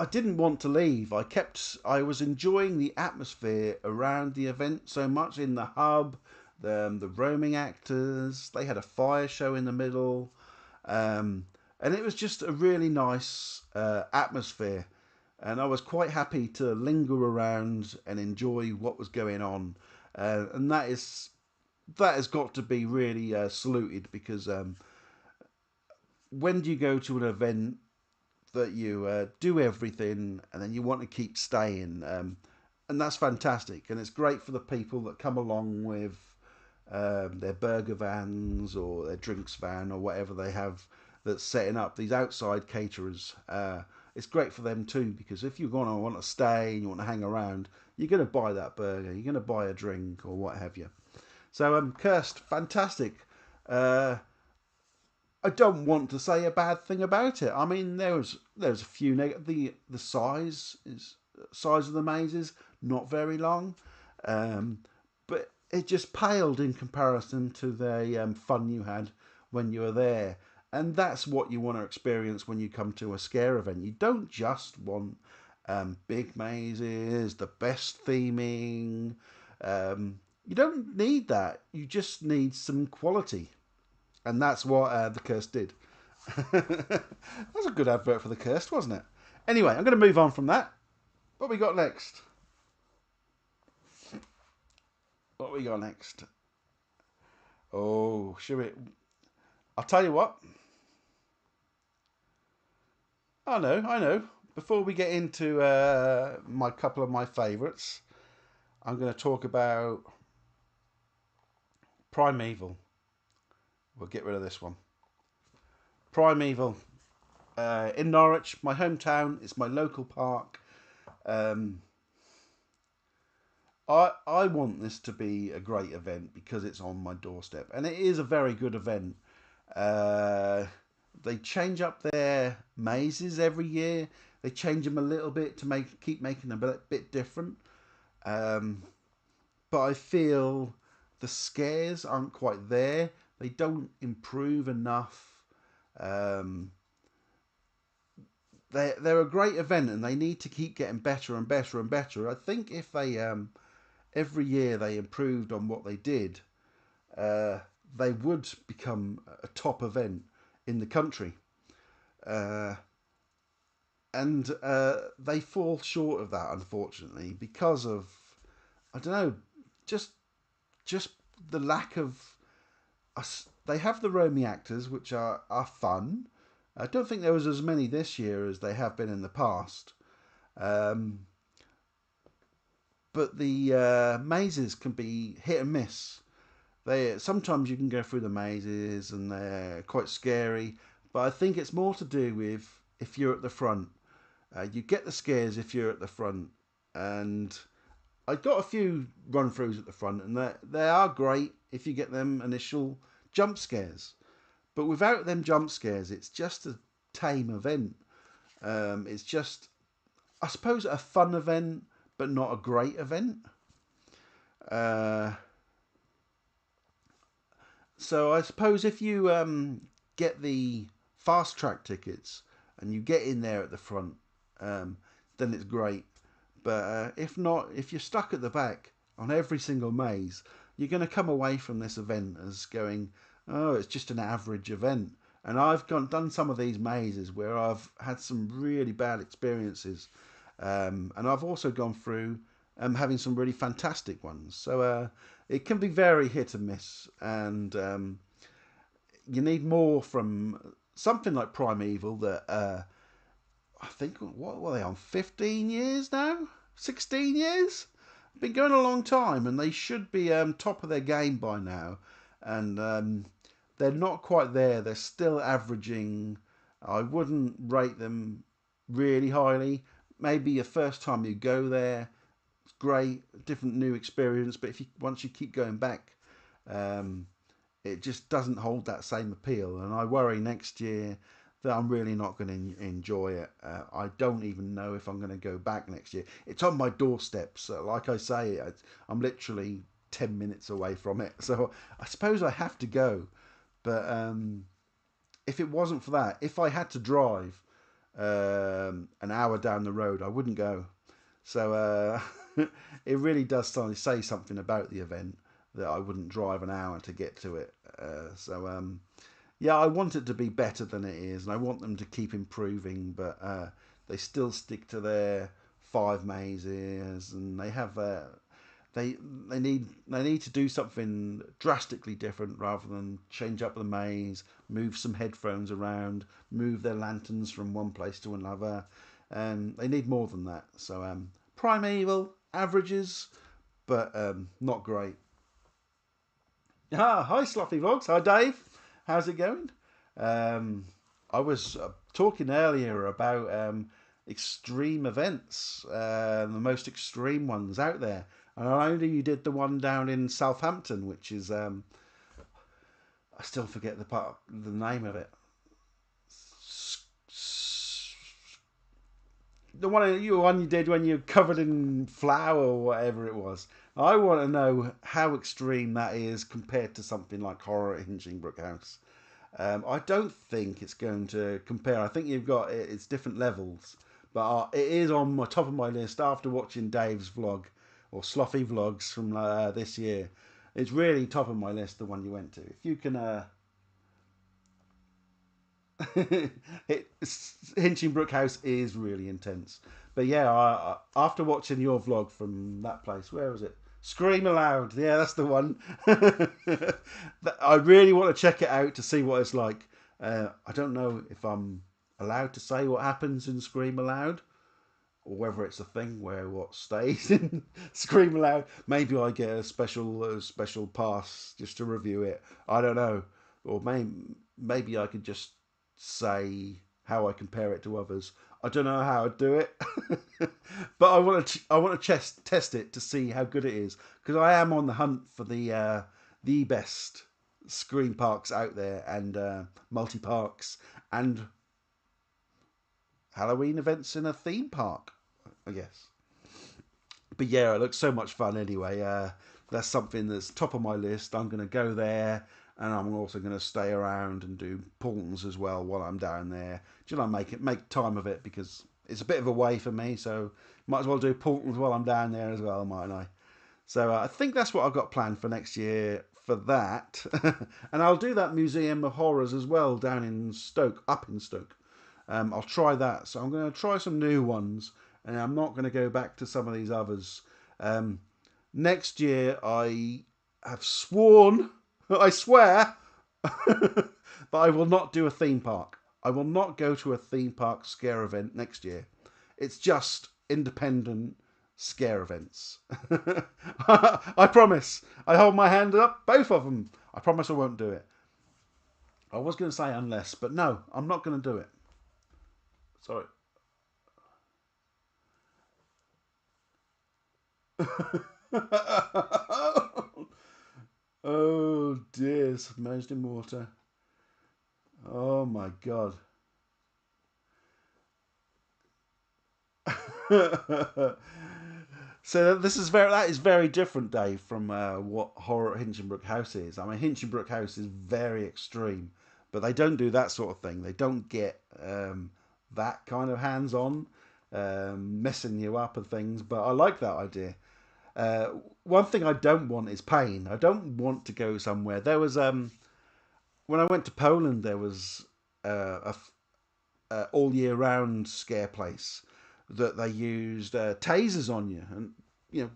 I didn't want to leave. I was enjoying the atmosphere around the event so much in the hub, the roaming actors. They had a fire show in the middle, and it was just a really nice atmosphere. And I was quite happy to linger around and enjoy what was going on, and that has got to be really saluted because when do you go to an event that you do everything and then you want to keep staying, and that's fantastic, and it's great for the people that come along with their burger vans or their drinks van or whatever they have that's setting up these outside caterers. It's great for them too, because if you're going to want to stay and you want to hang around, you're going to buy that burger, you're going to buy a drink or what have you. So Cursed, fantastic. I don't want to say a bad thing about it. I mean, there's a few the size of the mazes not very long, but it just paled in comparison to the fun you had when you were there. And that's what you want to experience when you come to a scare event. You don't just want big mazes, the best theming. You don't need that. You just need some quality. And that's what the Cursed did. That was a good advert for the Cursed, wasn't it? Anyway, I'm going to move on from that. What we got next? What we got next? Oh, should we? I'll tell you what. I know. Before we get into my couple of my favourites, I'm going to talk about Primevil. We'll get rid of this one. Primevil. In Norwich, my hometown. It's my local park. I want this to be a great event because it's on my doorstep. And it is a very good event. They change up their mazes every year. They change them a little bit to keep making them a bit different. But I feel the scares aren't quite there. They don't improve enough. They're a great event and they need to keep getting better and better and better. I think if they every year they improved on what they did, they would become a top event in the country. And they fall short of that, unfortunately, because of, I don't know, just the lack of us. They have the roaming actors, which are fun. I don't think there was as many this year as they have been in the past. but the mazes can be hit and miss. They sometimes you can go through the mazes and they're quite scary, but I think it's more to do with if you're at the front. You get the scares if you're at the front, and I got a few run throughs at the front, and they are great if you get them initial jump scares. But without them jump scares, it's just a tame event. It's just, I suppose, a fun event, but not a great event. Uh, so I suppose if you get the fast track tickets and you get in there at the front, um, then it's great. But if not, if you're stuck at the back on every single maze, you're going to come away from this event as going, oh, it's just an average event. And I've done some of these mazes where I've had some really bad experiences. And I've also gone through having some really fantastic ones. So it can be very hit and miss. And you need more from something like Primevil that I think, what were they on, 15 years now? 16 years? Been going a long time, and they should be top of their game by now. And they're not quite there. They're still averaging. I wouldn't rate them really highly. Maybe a first time you go there, it's great, different new experience. But if you once you keep going back, um, it just doesn't hold that same appeal. And I worry next year that I'm really not going to enjoy it. I don't even know if I'm going to go back next year. It's on my doorstep. So like I say, I'm literally 10 minutes away from it. So I suppose I have to go. But if it wasn't for that, if I had to drive an hour down the road, I wouldn't go. So it really does say something about the event that I wouldn't drive an hour to get to it. Yeah, I want it to be better than it is, and I want them to keep improving, but they still stick to their 5 mazes, and they have they need to do something drastically different rather than change up the maze, move some headphones around, move their lanterns from one place to another. They need more than that. So Primevil averages, but not great. Ah, hi Sloppy Vlogs. Hi Dave. How's it going? Um, I was talking earlier about extreme events, the most extreme ones out there. And I know you did the one down in Southampton, which is I still forget the name of it. The one you did when you're covered in flour or whatever it was. I want to know how extreme that is compared to something like horror at Hinchingbrooke House. I don't think it's going to compare. I think you've got it's different levels, but it is on my top of my list after watching Dave's vlog or Sloppy vlogs from this year. It's really top of my list. The one you went to. If you can, Hinchingbrooke House is really intense. But yeah, after watching your vlog from that place, where was it? Scream Aloud. Yeah, that's the one. I really want to check it out to see what it's like. I don't know if I'm allowed to say what happens in Scream Aloud, or whether it's a thing where what stays in Scream Aloud. Maybe I get a special pass just to review it. I don't know, or maybe I could just say how I compare it to others. I don't know how I'd do it, but I want to test it to see how good it is, because I am on the hunt for the best screen parks out there, and multi parks and Halloween events in a theme park, I guess. But yeah, it looks so much fun anyway. That's something that's top of my list. I'm going to go there, and I'm also going to stay around and do Paultons as well while I'm down there. Just make time of it, because it's a bit of a way for me. So might as well do Paultons while I'm down there as well, mightn't I? So I think that's what I've got planned for next year for that. And I'll do that Museum of Horrors as well down in Stoke, up in Stoke. I'll try that. So I'm going to try some new ones, and I'm not going to go back to some of these others. Next year, I have sworn, I swear, that I will not do a theme park. I will not go to a theme park scare event next year. It's just independent scare events. I promise. I hold my hand up, both of them. I promise I won't do it. I was going to say unless, but no, I'm not going to do it. Sorry. Oh dear, submerged in water. Oh my god. So that is very different, Dave, from what horror at Hinchinbrook House is. I mean, Hinchinbrook House is very extreme, but they don't do that sort of thing. They don't get that kind of hands-on, messing you up and things. But I like that idea. One thing I don't want is pain. I don't want to go somewhere. There was when I went to Poland, there was a all year round scare place that they used tasers on you, and you know,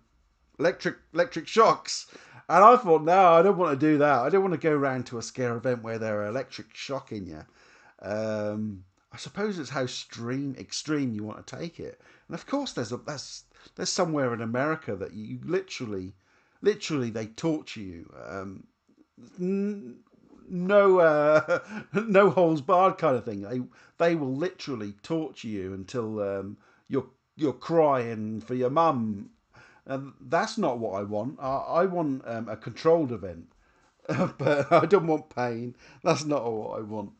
electric shocks. And I thought, no, I don't want to do that. I don't want to go around to a scare event where they're electric shocking you. I suppose it's how extreme you want to take it. And of course, there's somewhere in America that you literally they torture you. No no holds barred kind of thing. They will literally torture you until you're crying for your mum. And that's not what I want. I want a controlled event, but I don't want pain. That's not what I want.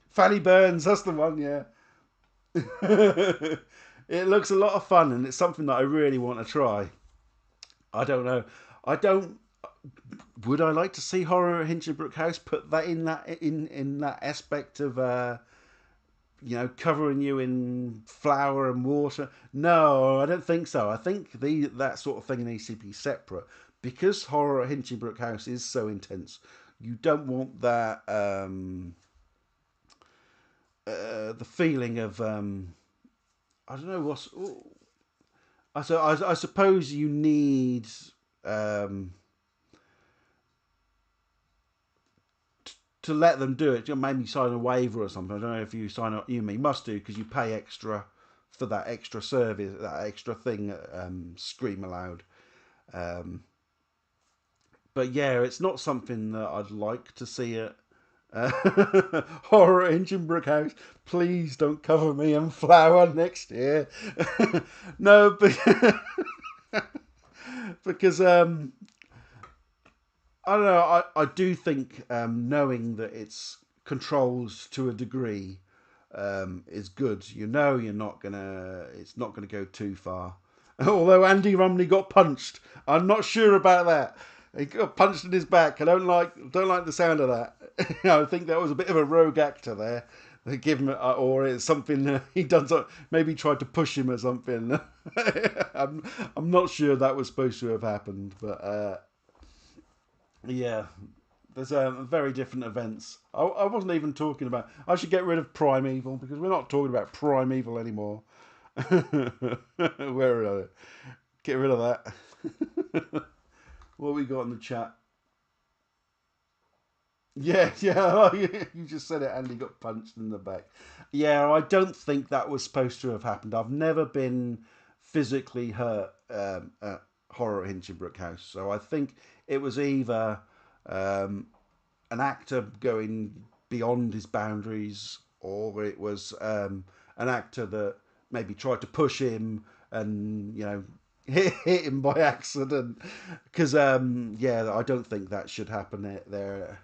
Fanny Burns, that's the one. Yeah. It looks a lot of fun, and it's something that I really want to try. I don't know. I don't. Would I like to see horror at Hinchinbrook House? Put that in that aspect of covering you in flour and water. No, I don't think so. I think that sort of thing needs to be separate because horror at Hinchinbrook House is so intense. You don't want that the feeling of I don't know what's. I suppose you need um, to let them do it. Maybe sign a waiver or something. I don't know if you sign up. You must do because you pay extra for that extra service, that extra thing. Scream aloud. Um, but yeah, it's not something that I'd like to see it. Horror Engine Brook House, please don't cover me in flour next year. No, but because I don't know. I do think knowing that it's controlled to a degree is good. You know, it's not gonna go too far. Although Andy Rumney got punched, I'm not sure about that. He got punched in his back. I don't like the sound of that. I think that was a bit of a rogue actor there. They give him, or it's something he done. Maybe tried to push him or something. I'm not sure that was supposed to have happened, but yeah, there's very different events. I wasn't even talking about. I should get rid of Primevil because we're not talking about Primevil anymore. Where are they? Get rid of that. What we got in the chat? Yeah, yeah. You just said it, and he got punched in the back. Yeah, I don't think that was supposed to have happened. I've never been physically hurt at Horror at Hinchinbrook House, so I think it was either an actor going beyond his boundaries, or it was an actor that maybe tried to push him and hit him by accident. Because yeah, I don't think that should happen there.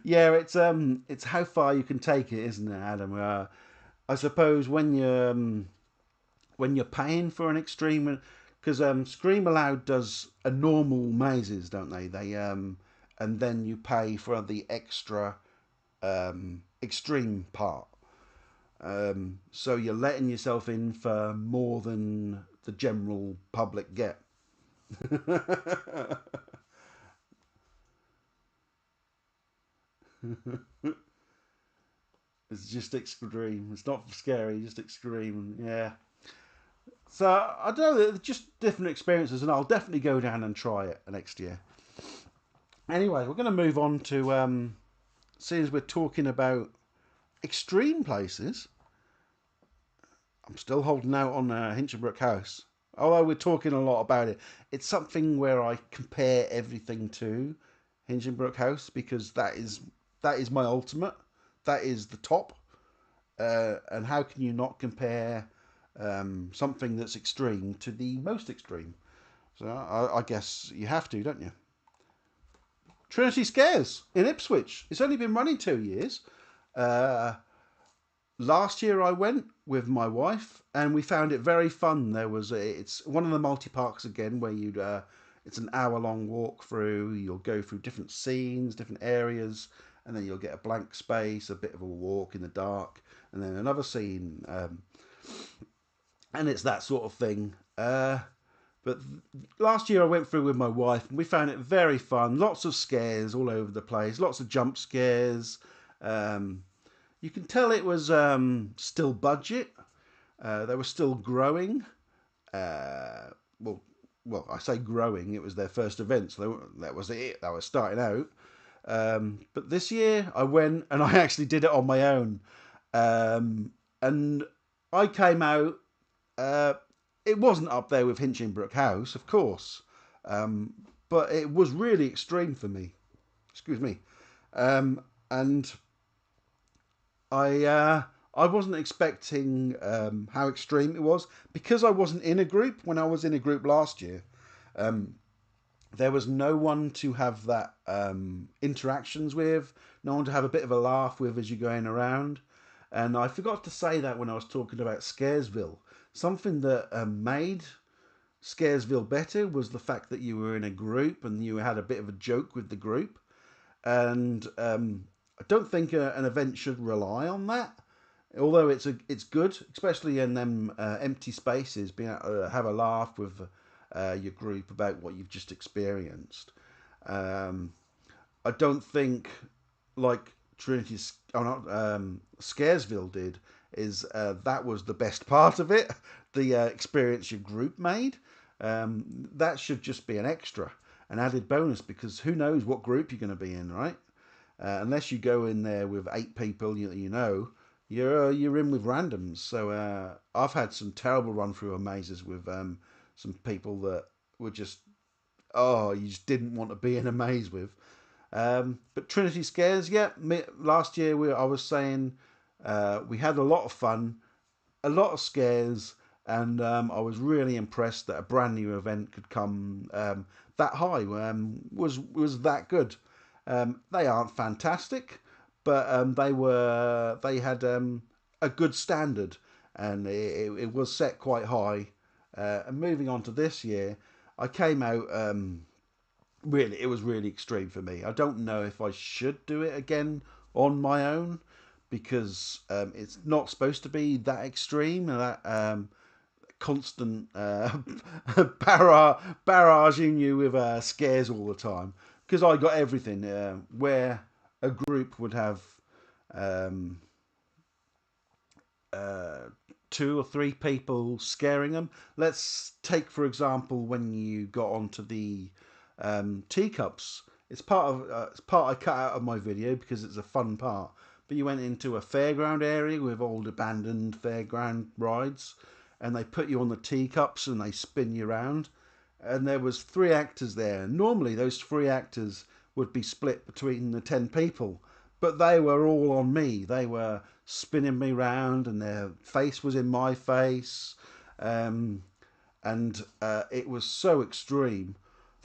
Yeah, it's how far you can take it, isn't it, Adam? I suppose when you're paying for an extreme, because Scream Aloud does a normal mazes, don't they? And then you pay for the extra extreme part. So you're letting yourself in for more than the general public get. It's just extreme. It's not scary, just extreme. Yeah. So I don't know. Just different experiences, and I'll definitely go down and try it next year. Anyway, we're going to move on to, seeing as we're talking about extreme places, I'm still holding out on Hinchinbrook House. Although we're talking a lot about it, it's something where I compare everything to Hinchinbrook House because that is my ultimate. That is the top. And how can you not compare something that's extreme to the most extreme? So I guess you have to, don't you? Trinity Scares in Ipswich. It's only been running 2 years. Uh, Last year I went with my wife and we found it very fun. It's one of the multi parks again where it's an hour long walk through. You'll go through different scenes, different areas, and then you'll get a blank space, a bit of a walk in the dark, and then another scene. And it's that sort of thing. But last year I went through with my wife and we found it very fun. Lots of scares all over the place, lots of jump scares. Um, you can tell it was still budget. They were still growing. Uh, well, I say growing. It was their first event, so that was it. That was starting out. But this year I went and I actually did it on my own, and I came out. Uh, it wasn't up there with Hinchinbrook House, of course, um, but it was really extreme for me. Excuse me, and I wasn't expecting how extreme it was because I wasn't in a group. When I was in a group last year, um, there was no one to have that interactions with, no one to have a bit of a laugh with as you're going around. And I forgot to say that when I was talking about Scaresville. Something that made Scaresville better was the fact that you were in a group and you had a bit of a joke with the group. And I don't think an event should rely on that. Although it's good, especially in them empty spaces, being able to have a laugh with your group about what you've just experienced. Um, I don't think like oh not Scaresville did is that was the best part of it. The experience your group made. That should just be an extra, an added bonus because who knows what group you're going to be in, right? Unless you go in there with 8 people, you're in with randoms. So I've had some terrible run through mazes with some people that were just you just didn't want to be in a maze with. But Trinity Scares, yeah. Last year I was saying we had a lot of fun, a lot of scares, and I was really impressed that a brand new event could come that high. Was that good? They aren't fantastic, but they had a good standard, and it was set quite high. And moving on to this year, I came out. Really, it was really extreme for me. I don't know if I should do it again on my own because it's not supposed to be that extreme and that constant barraging you with scares all the time. Because I got everything where a group would have um, uh, 2 or 3 people scaring them. Let's take, for example, when you got onto the teacups. It's part I cut out of my video because it's a fun part. But you went into a fairground area with old abandoned fairground rides, and they put you on the teacups and they spin you around. And there was 3 actors there. Normally, those 3 actors would be split between the 10 people, but they were all on me. They were spinning me round, and their face was in my face, um, and it was so extreme.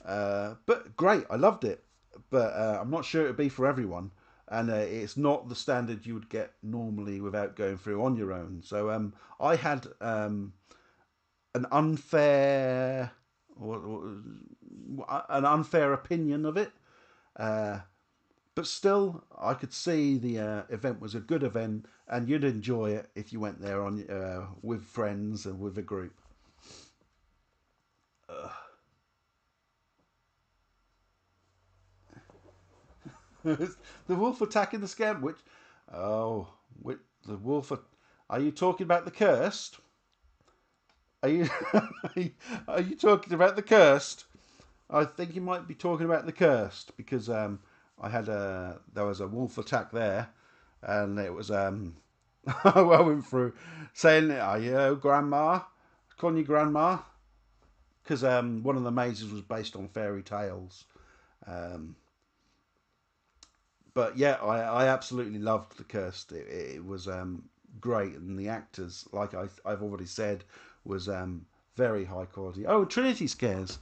But great, I loved it. But I'm not sure it would be for everyone, and it's not the standard you would get normally without going through on your own. So I had an unfair an unfair opinion of it. Uh, but still, I could see the event was a good event, and you'd enjoy it if you went there on with friends and with a group. The wolf attacking the scamp. Oh, which the wolf? Are you talking about the cursed? Are you are you talking about the cursed? I think you might be talking about the cursed because I had there was a wolf attack there, and it was I went through saying, "Are you grandma?" Calling you grandma because one of the mazes was based on fairy tales. Um, but yeah, I absolutely loved the cursed. It was great, and the actors, like I've already said, was very high quality. Oh, Trinity scares,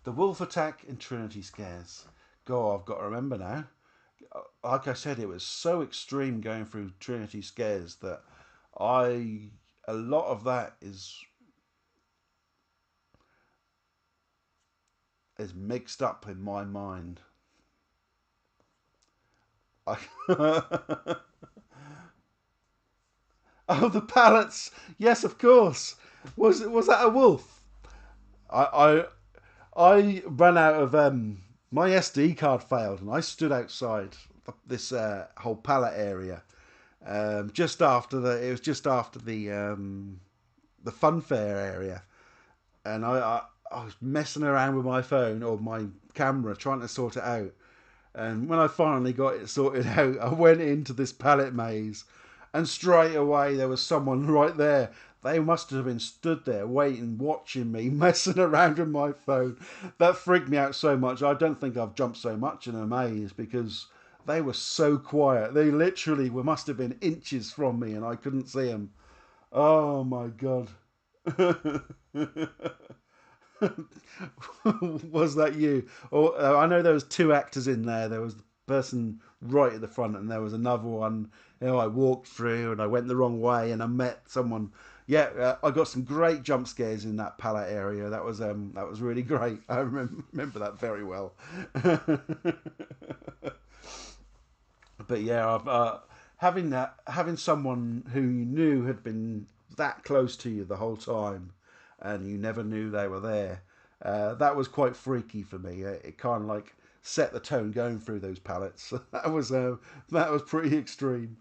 the wolf attack and Trinity scares. God, I've got to remember now. Like I said, it was so extreme going through Trinity scares that I a lot of that is mixed up in my mind. I, oh, the pallets. Yes, of course. Was that a wolf? I I ran out of my SD card failed, and I stood outside this whole pallet area just after the fun fair area, and I was messing around with my phone or my camera trying to sort it out. And when I finally got it sorted out, I went into this pallet maze, and straight away there was someone right there. They must have been stood there waiting, watching me messing around with my phone. That freaked me out so much. I don't think I've jumped so much in a maze because they were so quiet. They literally must have been inches from me, and I couldn't see them. Oh my god. Was that you? Or I know there was two actors in there. There was the person right at the front, and there was another one. I walked through, and I went the wrong way, and I met someone. Yeah, I got some great jump scares in that pallet area. That was really great. I remember that very well. But yeah, having someone who you knew had been that close to you the whole time, and you never knew they were there. That was quite freaky for me. It kind of like set the tone going through those pallets. That was pretty extreme.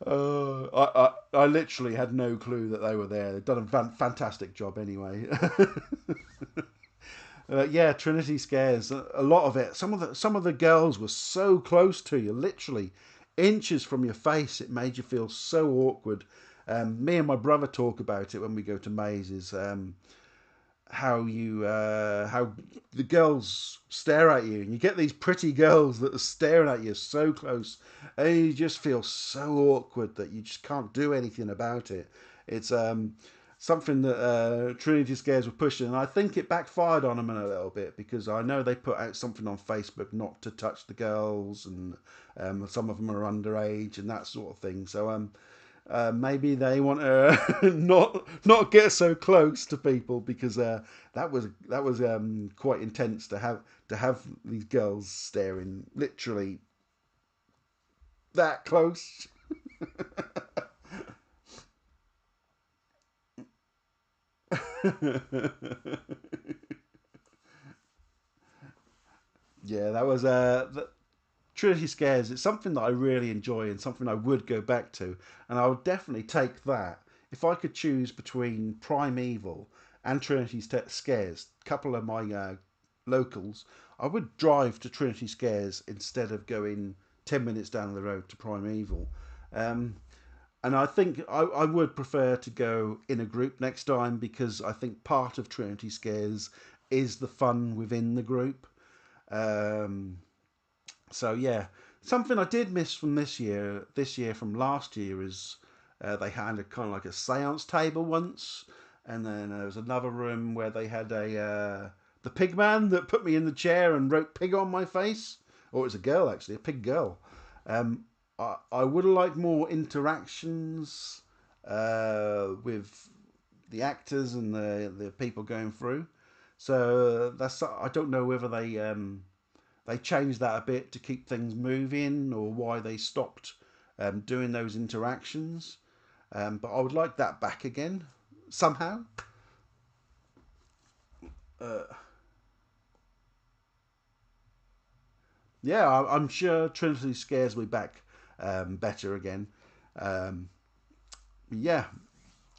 I literally had no clue that they were there. They've done a fantastic job anyway. Yeah, Trinity scares. A lot of it. Some of the girls were so close to you, literally inches from your face. It made you feel so awkward. Me and my brother talk about it when we go to mazes. How the girls stare at you, and you get these pretty girls that are staring at you so close, and you just feel so awkward that you just can't do anything about it. It's something that Trinity Scares were pushing, and I think it backfired on them a little bit because I know they put out something on Facebook not to touch the girls, and some of them are underage and that sort of thing. So maybe they want to not get so close to people because that was quite intense to have these girls staring literally that close. Yeah, that was Trinity Scares. It's something that I really enjoy and something I would go back to, and I would definitely take that if I could choose between Primevil and Scares. A couple of my locals, I would drive to Trinity Scares instead of going 10 minutes down the road to Primevil. Um, and I think I would prefer to go in a group next time because I think part of Trinity Scares is the fun within the group. Um, so yeah, something I did miss from this year from last year is they had a kind of like a séance table once, and then there was another room where they had a the pig man that put me in the chair and wrote pig on my face, or it was a girl actually, a pig girl. Um, I would have liked more interactions with the actors and the people going through. So that's I don't know whether they changed that a bit to keep things moving, or why they stopped doing those interactions. But I would like that back again somehow. Uh, yeah, I'm sure Trinity scares me back better again. Um, yeah,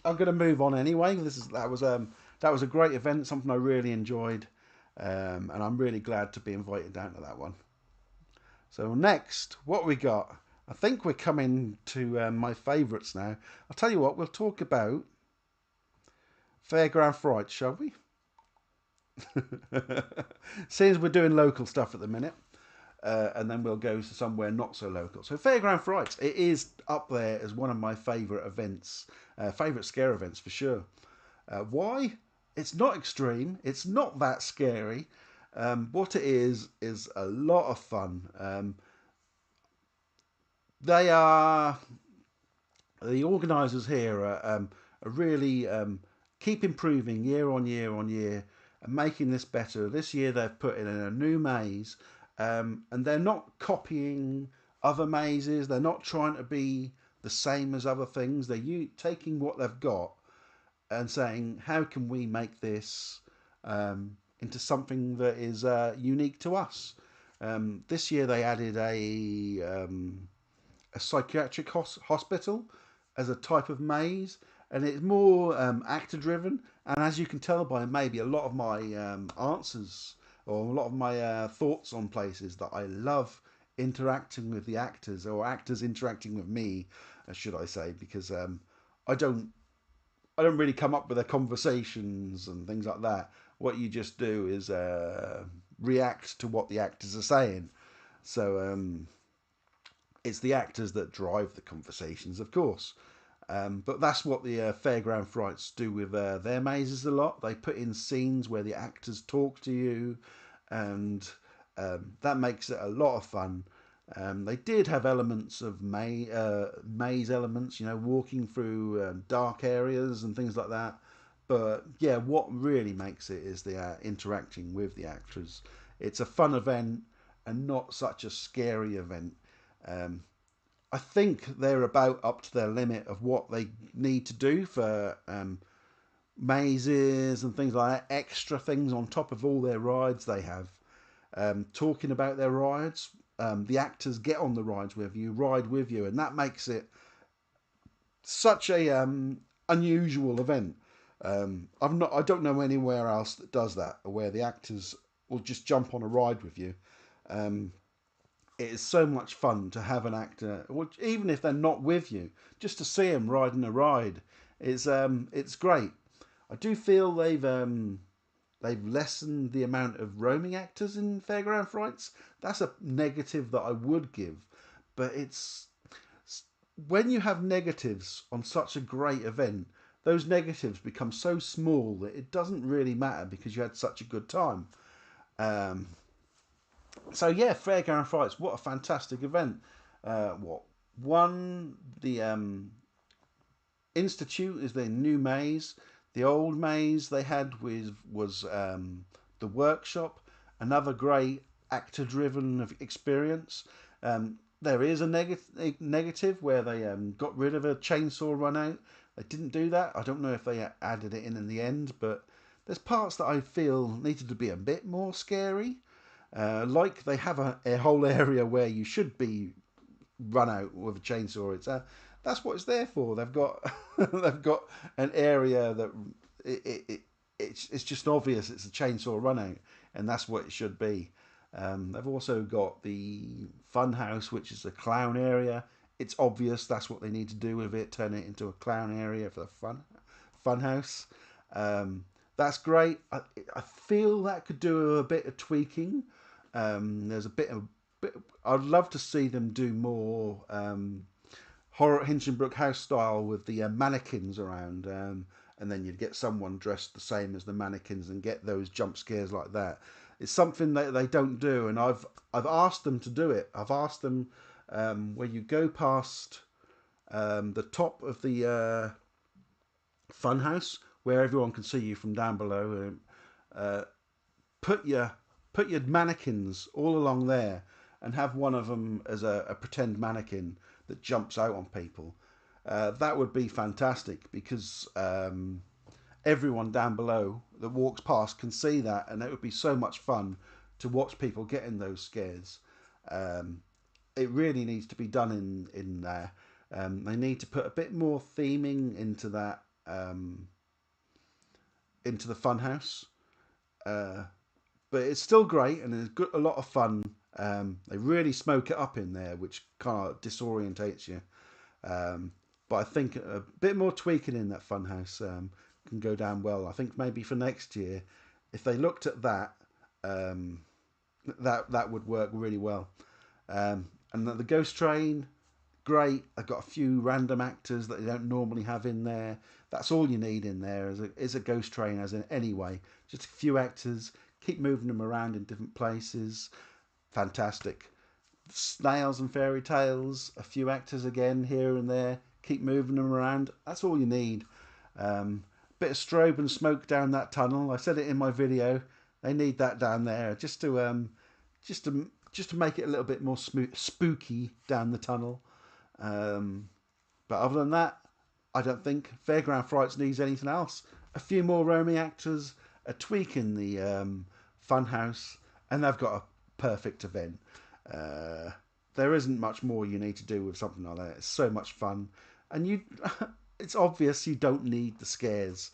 I'm going to move on anyway. That was a great event, something I really enjoyed, and I'm really glad to be invited down to that one. So next, what we got? I think we're coming to my favourites now. I'll tell you what, we'll talk about Fairground Fright, shall we? Seems we're doing local stuff at the minute, and then we'll go to somewhere not so local. So Fairground Frights, it is up there as one of my favourite events, favourite scare events for sure. Why? It's not extreme. It's not that scary. What it is a lot of fun. They are the organisers here are really keep improving year on year on year and making this better. This year they've put in a new maze, and they're not copying other mazes. They're not trying to be the same as other things. They're taking what they've got and saying, how can we make this into something that is unique to us? This year they added a psychiatric hospital as a type of maze, and it's more actor driven. And as you can tell by maybe a lot of my answers or a lot of my thoughts on places, that I love interacting with the actors or actors interacting with me, should I say, because I don't I don't really come up with their conversations and things like that. What you just do is react to what the actors are saying. So it's the actors that drive the conversations, of course. But that's what the Fairground Frights do with their mazes a lot. They put in scenes where the actors talk to you, and that makes it a lot of fun. They did have elements of maze elements, walking through dark areas and things like that. But yeah, what really makes it is the interacting with the actors. It's a fun event and not such a scary event. Um, I think they're about up to their limit of what they need to do for mazes and things like that, extra things on top of all their rides they have. Talking about their rides, the actors get on the rides with you, ride with you, and that makes it such a unusual event. I don't know anywhere else that does that, where the actors will just jump on a ride with you. Um, it is so much fun to have an actor, even if they're not with you, just to see them riding a ride. It's great. I do feel they've lessened the amount of roaming actors in Fairground Frights. That's a negative that I would give, but it's when you have negatives on such a great event, those negatives become so small that it doesn't really matter because you had such a good time. Um, so yeah, Fairground Frights, what a fantastic event! What one the Institute is their new maze. The old maze they had was the workshop, another great actor-driven experience. There is a negative where they got rid of a chainsaw run out. They didn't do that. I don't know if they added it in the end, but there's parts that I feel needed to be a bit more scary. Like they have a whole area where you should be run out with a chainsaw. That's what it's there for. They've got they've got an area that it's just obvious it's a chainsaw run out, and that's what it should be. They've also got the fun house, which is a clown area. It's obvious that's what they need to do with it, turn it into a clown area for the fun house. That's great. I feel that could do a bit of tweaking. There's a bit. I'd love to see them do more horror Hinchinbrook house style with the mannequins around, and then you'd get someone dressed the same as the mannequins and get those jump scares like that. It's something that they don't do, and I've asked them to do it. I've asked them where you go past the top of the funhouse where everyone can see you from down below. Uh, put your put your mannequins all along there and have one of them as a pretend mannequin that jumps out on people. That would be fantastic because everyone down below that walks past can see that, and it would be so much fun to watch people getting those scares. Um, it really needs to be done in there. They need to put a bit more theming into that into the funhouse. Uh, but it's still great and it's good, a lot of fun. They really smoke it up in there, which kind of disorientates you. Um, but I think a bit more tweaking in that funhouse can go down well. I think maybe for next year, if they looked at that, um, that would work really well. And the Ghost Train, great. I've got a few random actors that you don't normally have in there. That's all you need in there is a Ghost Train, as in anyway. Just a few actors, keep moving them around in different places. Fantastic. Snails and Fairy Tales, a few actors again here and there, keep moving them around. That's all you need. Bit of strobe and smoke down that tunnel. I said it in my video. They need that down there just to just to make it a little bit more spooky down the tunnel. But other than that, I don't think Fairground Frights needs anything else. A few more roaming actors, a tweak in the funhouse, and they've got a perfect event. Uh, there isn't much more you need to do with something like that. It's so much fun, and it's obvious you don't need the scares.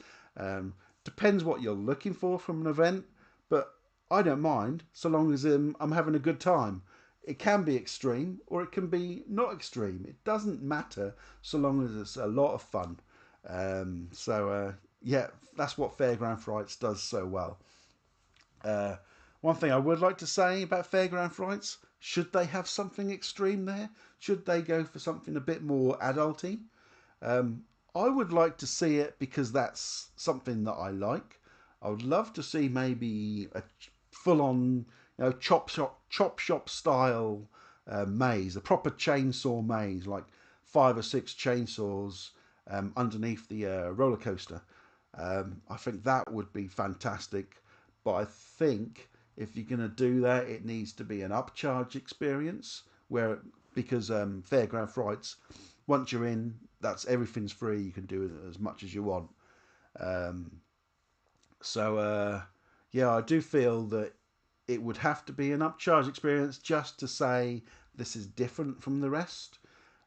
Depends what you're looking for from an event, but I don't mind so long as I'm having a good time. It can be extreme or it can be not extreme. It doesn't matter so long as it's a lot of fun. Yeah, that's what Fairground Frights does so well. Uh, One thing I would like to say about Fairground Frights, should they have something extreme there? Should they go for something a bit more adulty? Um, I would like to see it because that's something that I like. I would love to see maybe a full-on, chop shop style maze, a proper chainsaw maze, like 5 or 6 chainsaws underneath the roller coaster. I think that would be fantastic. But I think if you're going to do that, it needs to be an upcharge experience where because Fairground Frights, once you're in, that's everything's free. You can do it as much as you want. Um, yeah, I do feel that it would have to be an upcharge experience just to say this is different from the rest.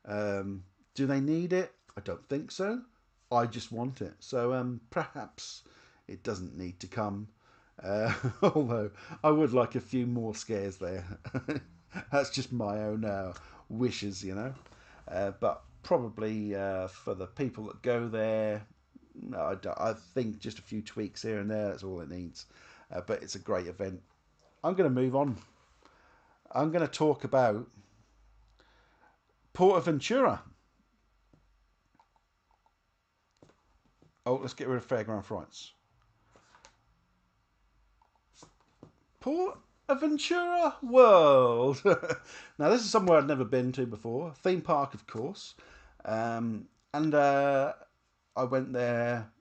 Um, do they need it? I don't think so. I just want it. So perhaps it doesn't need to come. Although I would like a few more scares there. That's just my own wishes. But probably for the people that go there, no, I think just a few tweaks here and there. That's all it needs. But it's a great event. I'm going to move on. I'm going to talk about Portaventura. Oh, let's get rid of Fairground Frights. Portaventura World. Now, this is somewhere I'd never been to before. Theme park, of course. And I went there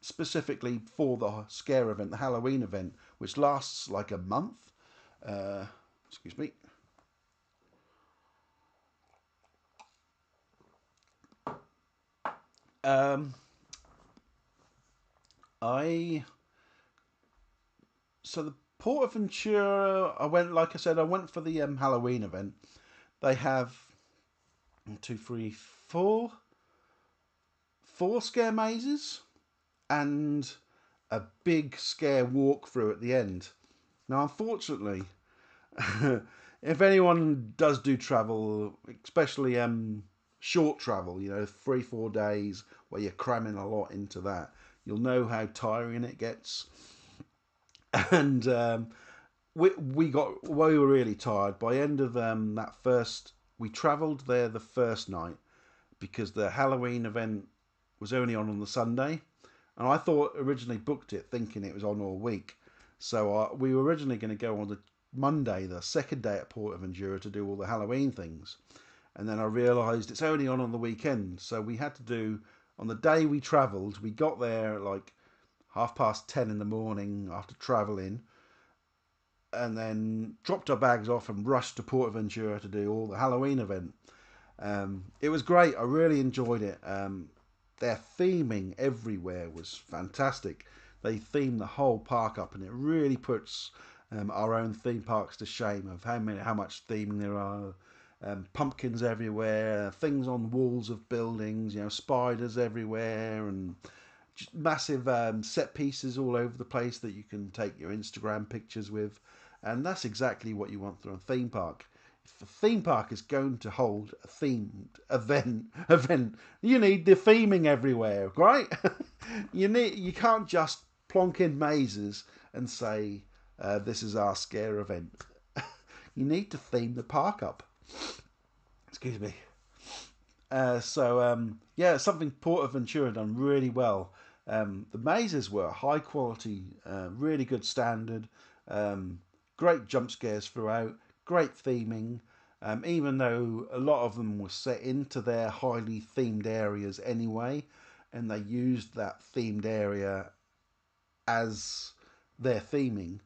specifically for the scare event, the Halloween event, which lasts like a month. Excuse me. Um, I so the Portaventura. I went, like I said, I went for the Halloween event. They have 1, 2, 3, 4 scare mazes and a big scare walkthrough at the end. Now, unfortunately, if anyone does do travel, especially short travel, 3, 4 days where you're cramming a lot into that, you'll know how tiring it gets. And we were really tired by the end of that first. We travelled there the first night because the Halloween event was only on the Sunday, and I thought originally booked it thinking it was on all week. So we were originally going to go on the Monday, the second day at Portaventura, to do all the Halloween things, and then I realised it's only on the weekend. So we had to do on the day we travelled. We got there at like 10:30 in the morning after travelling, and then dropped our bags off and rushed to Portaventura to do all the Halloween event. It was great. I really enjoyed it. Their theming everywhere was fantastic. They themed the whole park up, and it really puts our own theme parks to shame of how much theming there are. Pumpkins everywhere, things on walls of buildings, spiders everywhere, and massive set pieces all over the place that you can take your Instagram pictures with, and that's exactly what you want through a theme park. If a theme park is going to hold a themed event, you need the theming everywhere, right? You can't just plonk in mazes and say this is our scare event. You need to theme the park up. Excuse me. Yeah, something Portaventura done really well. The mazes were high quality, really good standard, great jump scares throughout, great theming. Even though a lot of them were set into their highly themed areas anyway, and they used that themed area as their theming.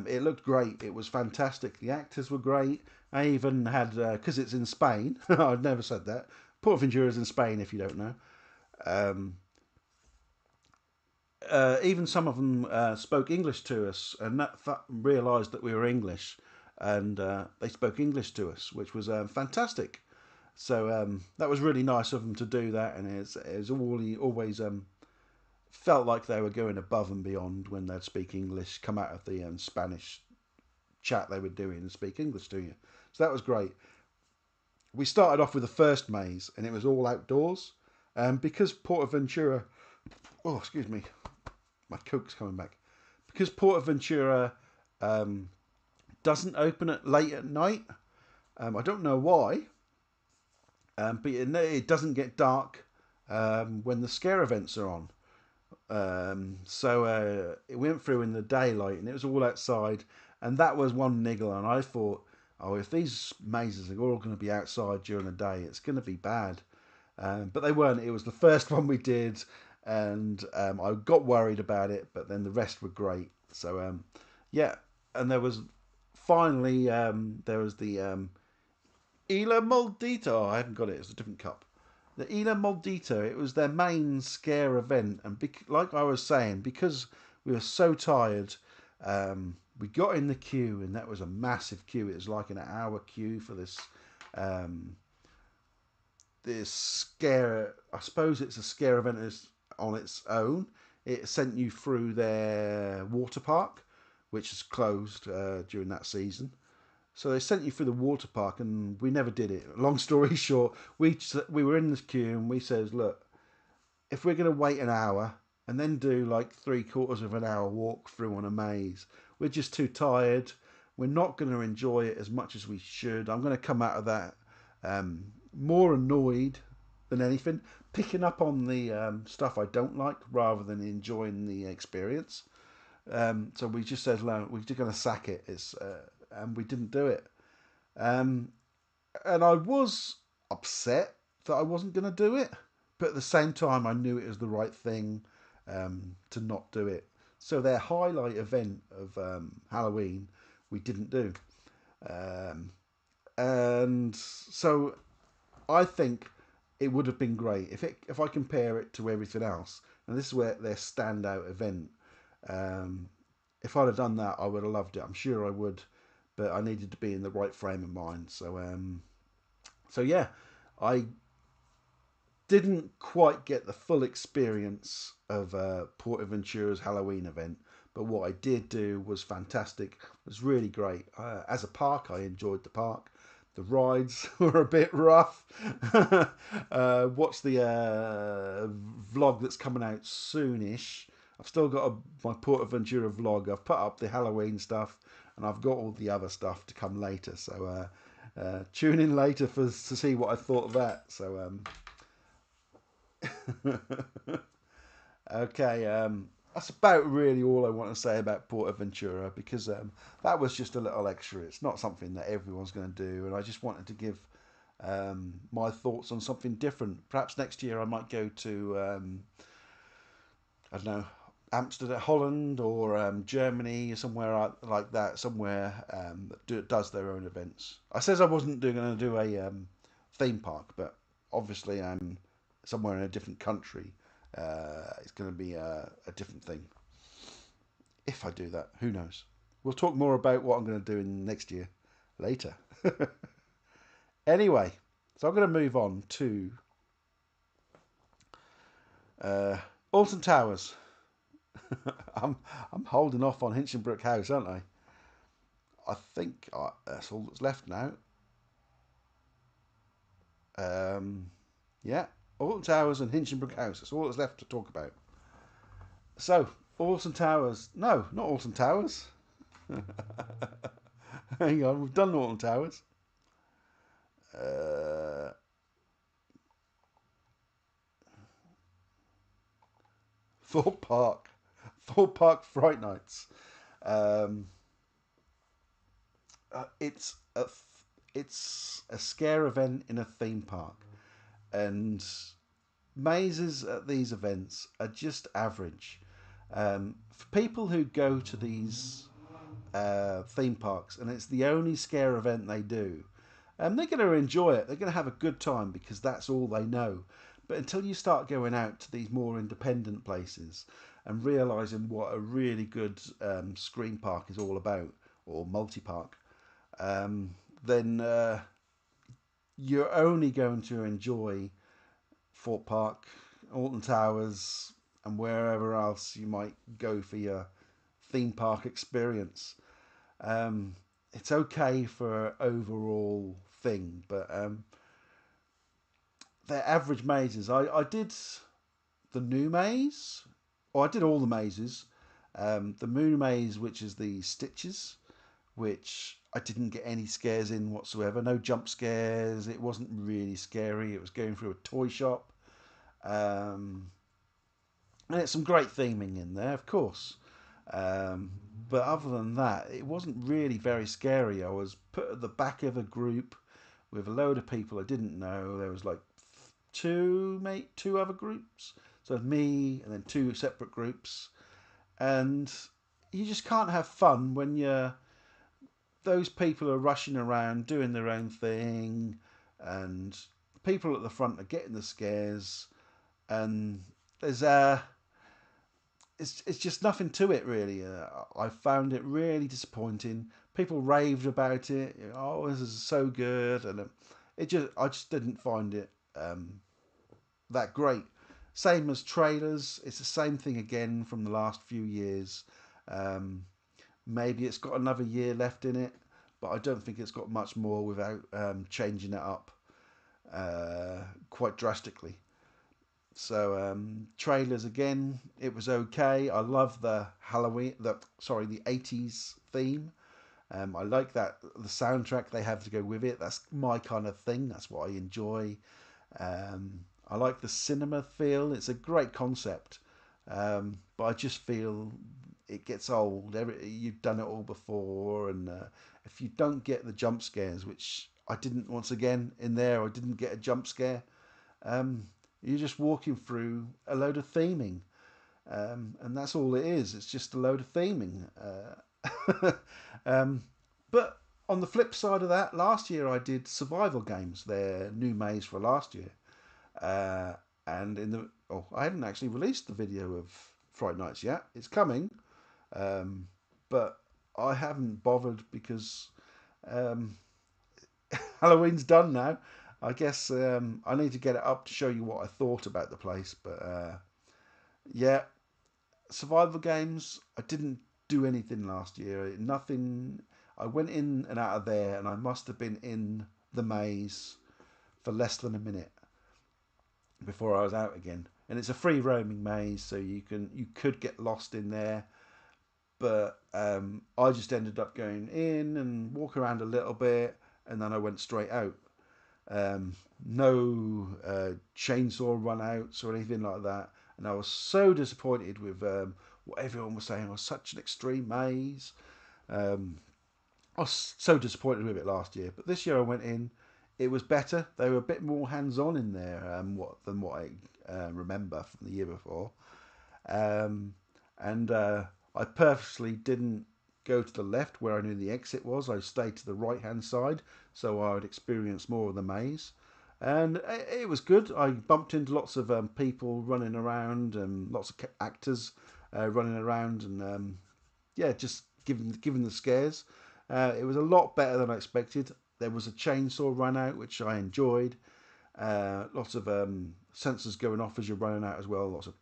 It looked great. It was fantastic. The actors were great. I even had, because it's in Spain, I've never said that. Portaventura is in Spain, if you don't know. Um, Even some of them spoke English to us, and realised that we were English, and they spoke English to us, which was fantastic. So that was really nice of them to do that, and it's always felt like they were going above and beyond when they'd speak English, come out of the Spanish chat they were doing and speak English to you. So that was great. We started off with the first maze, and it was all outdoors. Because Portaventura, oh excuse me, my coke's coming back. Because Portaventura doesn't open at late at night. I don't know why, but it doesn't get dark when the scare events are on. So it went through in the daylight, and it was all outside, and that was one niggle. And I thought, oh, if these mazes are all going to be outside during the day, it's going to be bad. But they weren't. It was the first one we did, and I got worried about it, but then the rest were great. So yeah, and there was finally there was the Ila Maldito. I haven't got it. It's a different cup. The Ila Maldito. It was their main scare event, and like I was saying, because we were so tired, we got in the queue, and that was a massive queue. It was like an hour queue for this. This scare, I suppose it's a scare event on its own. It sent you through their water park, which is closed during that season. So they sent you through the water park, and we never did it. Long story short, we were in this queue, and we said, look, if we're going to wait an hour and then do like 3/4 of an hour walk through on a maze, we're just too tired. We're not going to enjoy it as much as we should. I'm going to come out of that more annoyed than anything, picking up on the stuff I don't like rather than enjoying the experience. So we just said, no, we're just going to sack it. And we didn't do it. And I was upset that I wasn't going to do it, but at the same time, I knew it was the right thing to not do it. So their highlight event of Halloween, we didn't do. And so I think it would have been great if I compare it to everything else, and this is where their standout event. If I'd have done that, I would have loved it. I'm sure I would, but I needed to be in the right frame of mind. So yeah, I didn't quite get the full experience of Portaventura's Halloween event, but what I did do was fantastic. It was really great. As a park, I enjoyed the park. The rides were a bit rough. Watch the vlog that's coming out soonish. I've still got my Portaventura vlog. I've put up the Halloween stuff, and I've got all the other stuff to come later. So tune in later to see what I thought of that. So okay, that's about really all I want to say about Portaventura, because that was just a little extra. It's not something that everyone's going to do, and I just wanted to give my thoughts on something different. Perhaps next year I might go to I don't know, Amsterdam, Holland, or Germany, somewhere like that, somewhere that does their own events. I says I wasn't going to do a theme park, but obviously I'm somewhere in a different country. It's going to be a different thing. If I do that, who knows? We'll talk more about what I'm going to do in next year later. Anyway, so I'm going to move on to Alton Towers. I'm I'm holding off on Hinchinbrook House, aren't I? I think that's all that's left now. Um, yeah, Alton Towers and Hinchinbrook House. That's all that's left to talk about. So, Alton Towers. No, not Alton Towers. Hang on, we've done Alton Towers. Uh, Thorpe Park. Thorpe Park Fright Nights. Um, it's a scare event in a theme park, and mazes at these events are just average. For people who go to these theme parks and it's the only scare event they do, they're going to enjoy it. They're going to have a good time because that's all they know. But until you start going out to these more independent places and realizing what a really good screen park is all about, or multi park, then you're only going to enjoy Fort Park, Alton Towers, and wherever else you might go for your theme park experience. Um, it's okay for overall thing, but they're average mazes. I did the new maze, or I did all the mazes. The moon maze, which is the stitches, which I didn't get any scares in whatsoever. No jump scares. It wasn't really scary. It was going through a toy shop. Um, and it's some great theming in there, of course. Um, but other than that, it wasn't really very scary. I was put at the back of a group with a load of people I didn't know. There was like two other groups. So me and then two separate groups, and you just can't have fun when you're those people are rushing around doing their own thing, and people at the front are getting the scares, and there's it's just nothing to it really. I found it really disappointing. People raved about it. Oh, this is so good, and I just didn't find it that great. Same as trailers. It's the same thing again from the last few years. Um, Maybe it's got another year left in it, but I don't think it's got much more without changing it up quite drastically. So trailers again, it was okay. I love the Halloween, the 80s theme. I like that the soundtrack they have to go with it. That's my kind of thing. That's what I enjoy. I like the cinema feel. It's a great concept, but I just feel it gets old. You've done it all before, and if you don't get the jump scares, which I didn't, once again in there, I didn't get a jump scare. Um, you're just walking through a load of theming, and that's all it is. It's just a load of theming. um, but on the flip side of that, last year I did survival games. Their new maze for last year, uh, and I haven't actually released the video of Fright Nights yet. It's coming, um, but I haven't bothered because um, Halloween's done now. I guess I need to get it up to show you what I thought about the place. But yeah, survival games. I didn't do anything last year. Nothing. I went in and out of there, and I must have been in the maze for less than a minute before I was out again. And it's a free roaming maze, so you could get lost in there. But I just ended up going in and walk around a little bit, and then I went straight out. No chainsaw run outs or anything like that. And I was so disappointed with what everyone was saying. It was such an extreme maze. Um, I was so disappointed with it last year. But this year I went in. It was better. They were a bit more hands-on in there than what I remember from the year before. Um, and I purposely didn't go to the left where I knew the exit was. I stayed to the right hand side so I would experience more of the maze. And it was good. I bumped into lots of people running around and lots of actors running around and yeah, just giving the scares. It was a lot better than I expected. There was a chainsaw run out, which I enjoyed. Lots of sensors going off as you're running out as well. Lots of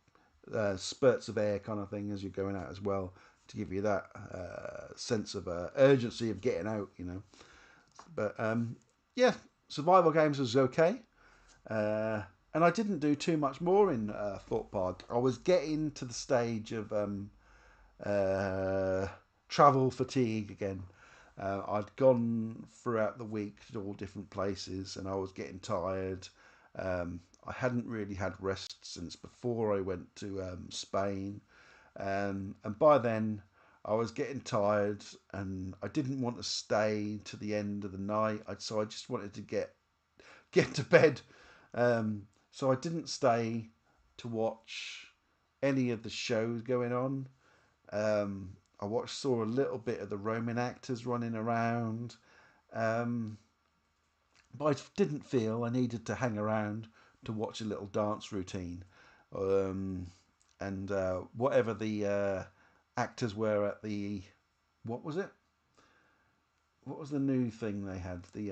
spurts of air kind of thing as you're going out as well, to give you that sense of urgency of getting out, you know. But yeah, survival games was okay. Uh, and I didn't do too much more in Thorpe Park. I was getting to the stage of uh, travel fatigue again. I'd gone throughout the week to all different places, and I was getting tired. I hadn't really had rest since before I went to Spain, and by then I was getting tired, and I didn't want to stay to the end of the night. So I just wanted to get to bed. So I didn't stay to watch any of the shows going on. I saw a little bit of the Roman actors running around, um, but I didn't feel I needed to hang around to watch a little dance routine, um, and whatever the actors were at the, what was it? What was the new thing they had? The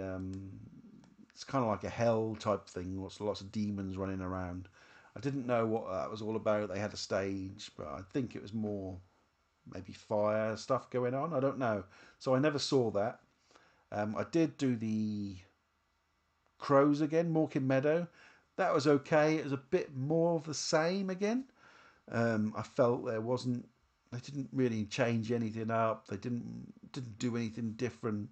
it's kind of like a hell type thing. Lots of demons running around. I didn't know what that was all about. They had a stage, but I think it was more maybe fire stuff going on. I don't know. So I never saw that. I did do the crows again, Morecambe Meadow. That was okay. It was a bit more of the same again. I felt there wasn't. They didn't really change anything up. They didn't do anything different,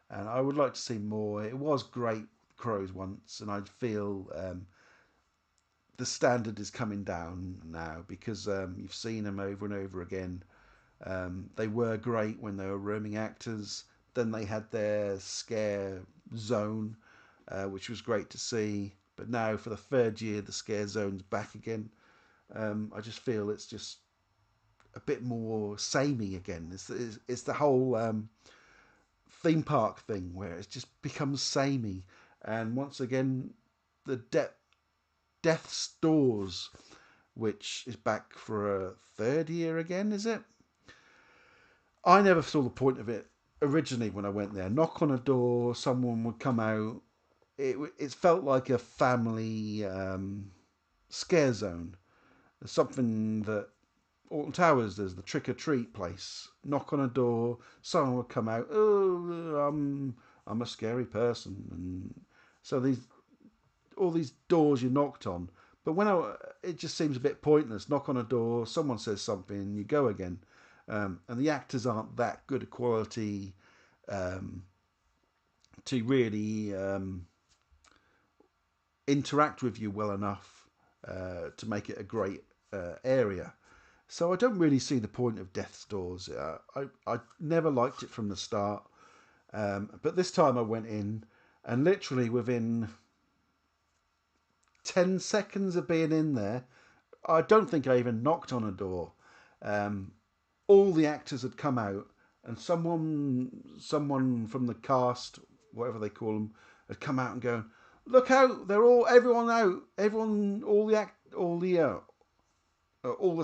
and I would like to see more. It was great crows once, and I feel the standard is coming down now because you've seen them over and over again. They were great when they were roaming actors. Then they had their scare zone, which was great to see. But now, for the third year, the scare zone's back again. I just feel it's just a bit more samey again. It's the whole theme park thing where it just becomes samey. And once again, the Death's Doors, which is back for a third year again, is it? I never saw the point of it originally when I went there. Knock on a door, someone would come out. It felt like a family scare zone. There's something that Alton Towers does, the trick or treat place. Knock on a door, someone would come out. Oh, I'm a scary person, and so all these doors you knocked on. But it just seems a bit pointless. Knock on a door, someone says something, you go again. And the actors aren't that good a quality um, to really interact with you well enough to make it a great area. So I don't really see the point of Death's Doors. I never liked it from the start. But this time I went in, and literally within 10 seconds of being in there, I don't think I even knocked on a door. Um, all the actors had come out, and someone from the cast, whatever they call them, had come out and go, look out! Everyone out! Everyone, all the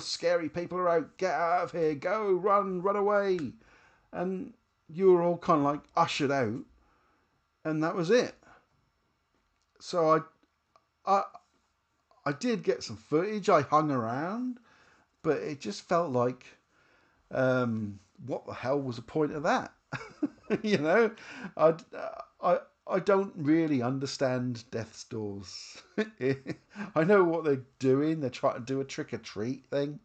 scary people are out. Get out of here! Go, run away! And you were all kind of like ushered out, and that was it. So I, I did get some footage. I hung around, but it just felt like, what the hell was the point of that? you know, I, I, I don't really understand Death's Doors. I know what they're doing. They're trying to do a trick or treat thing,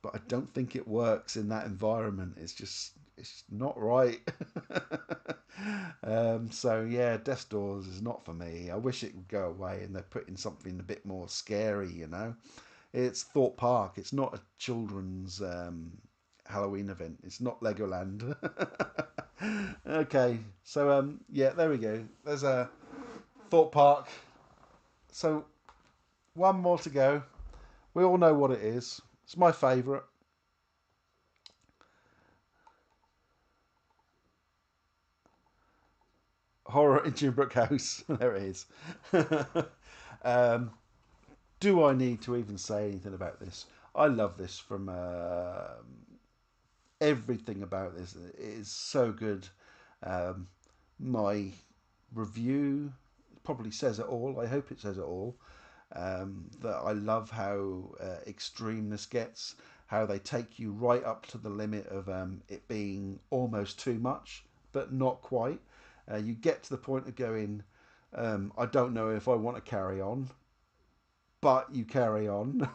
but I don't think it works in that environment. It's not right. So yeah, Death's Doors is not for me. I wish it would go away and they're putting something a bit more scary. It's Thorpe Park. It's not a children's Halloween event. It's not Legoland. Okay, so yeah, there we go. There's a Thorpe Park. So one more to go. We all know what it is. It's my favourite. Horror in Junebrook House. There it is. um, do I need to even say anything about this? I love this from everything about this. It is so good. Um, my review probably says it all. I hope it says it all. That I love how extreme this gets, how they take you right up to the limit of it being almost too much, but not quite. You get to the point of going, I don't know if I want to carry on, but you carry on.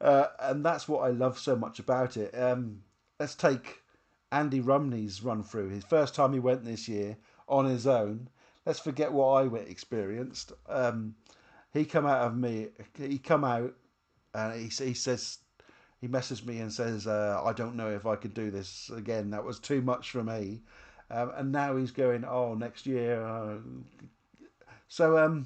And that's what I love so much about it. Let's take Andy Rumney's run through. His first time he went this year on his own. Let's forget what I experienced. He come out of me. He come out and he says he messaged me and says I don't know if I could do this again. That was too much for me. And now he's going, oh, next year. So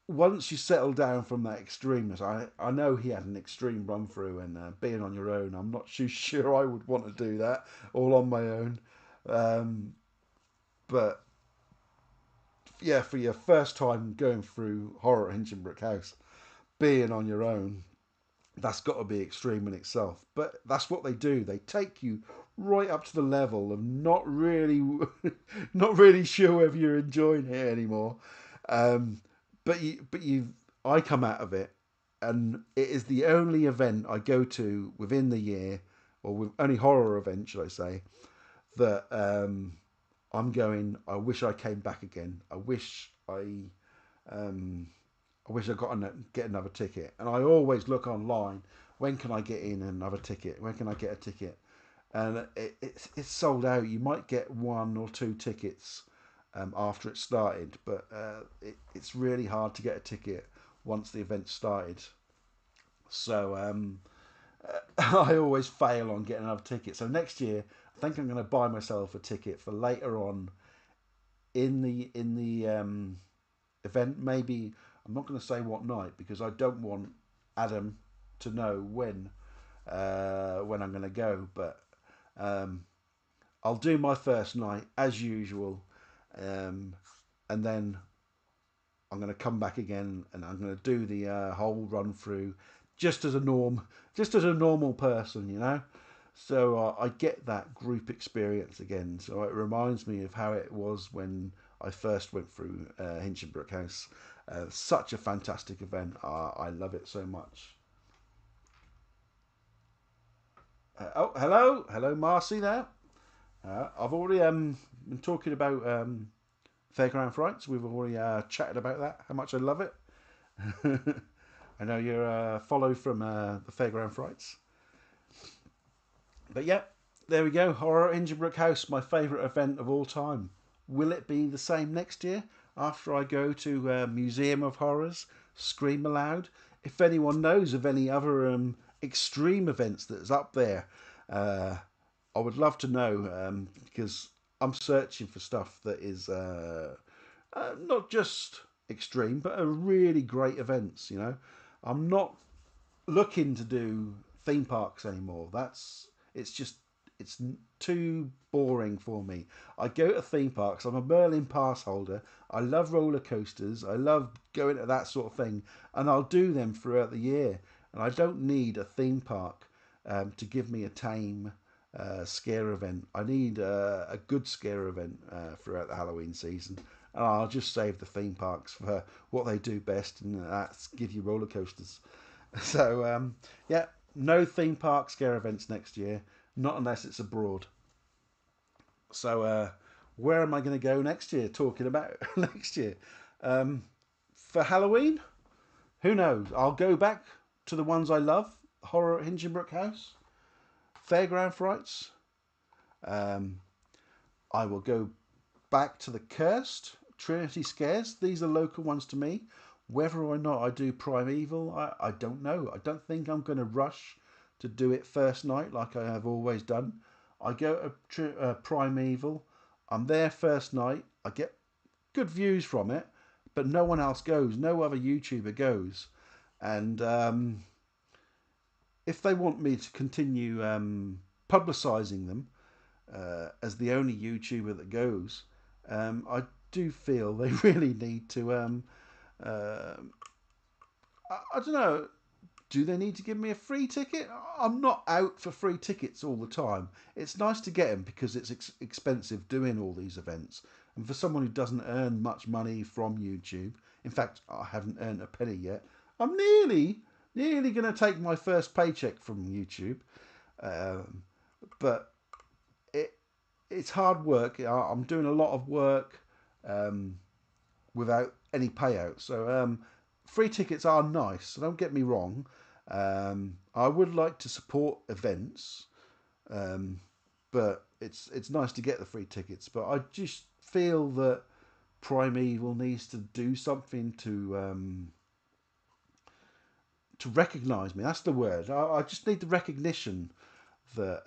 once you settle down from that extremeness, I know he had an extreme run through, and being on your own, I'm not too sure I would want to do that all on my own. But yeah, for your first time going through horror at Hinchinbrook House, being on your own, that's got to be extreme in itself. But that's what they do. They take you right up to the level of not really, not really sure whether you're enjoying it anymore. Um, I come out of it, and it is the only event I go to within the year, or with only horror event, should I say, that I'm going. I wish I came back again. Um, I wish I get another ticket. And I always look online. When can I get in another ticket? When can I get a ticket? And it's sold out. You might get one or two tickets after it started, but it's really hard to get a ticket once the event started. So I always fail on getting another ticket. So next year, I think I'm going to buy myself a ticket for later on in the event. Maybe I'm not going to say what night because I don't want Adam to know when I'm going to go. But um, I'll do my first night as usual, and then I'm going to come back again and I'm going to do the whole run through just as a normal person, you know. So I get that group experience again. So it reminds me of how it was when I first went through Hinchinbrook House. Such a fantastic event. I love it so much. Hello, Marcy there. I've already been talking about Fairground Frights. We've already chatted about that. How much I love it. I know you're follow from the Fairground Frights. But yeah, there we go. Horror at Ingerbrook House, my favourite event of all time. Will it be the same next year after I go to Museum of Horrors, Scream Aloud? If anyone knows of any other extreme events that's up there, uh, I would love to know because I'm searching for stuff that is not just extreme, but are really great events. You know, I'm not looking to do theme parks anymore. It's just it's too boring for me. I go to theme parks. I'm a Merlin pass holder. I love roller coasters. I love going to that sort of thing, and I'll do them throughout the year. And I don't need a theme park to give me a tame scare event. I need a good scare event throughout the Halloween season. And I'll just save the theme parks for what they do best, and that's give you roller coasters. So yeah, no theme park scare events next year, not unless it's abroad. So where am I going to go next year? Talking about next year for Halloween, who knows? I'll go back to the ones I love: Horror at Hinchinbrook House, Fairground Frights. Um, I will go back to the Cursed, Trinity Scares. These are local ones to me. Whether or not I do Primevil, I don't know. I don't think I'm going to rush to do it first night like I have always done. I go to Primevil. I'm there first night. I get good views from it, but no one else goes. No other YouTuber goes. And if they want me to continue publicising them as the only YouTuber that goes, I do feel they really need to. I don't know. Do they need to give me a free ticket? I'm not out for free tickets all the time. It's nice to get them because it's expensive doing all these events. And for someone who doesn't earn much money from YouTube, In fact, I haven't earned a penny yet. I'm nearly going to take my first paycheck from YouTube, um, but it it's hard work. I'm doing a lot of work um, without any payout. So free tickets are nice. So don't get me wrong. I would like to support events, um, but it's nice to get the free tickets. But I just feel that Primevil needs to do something to recognise me. That's the word. I just need the recognition that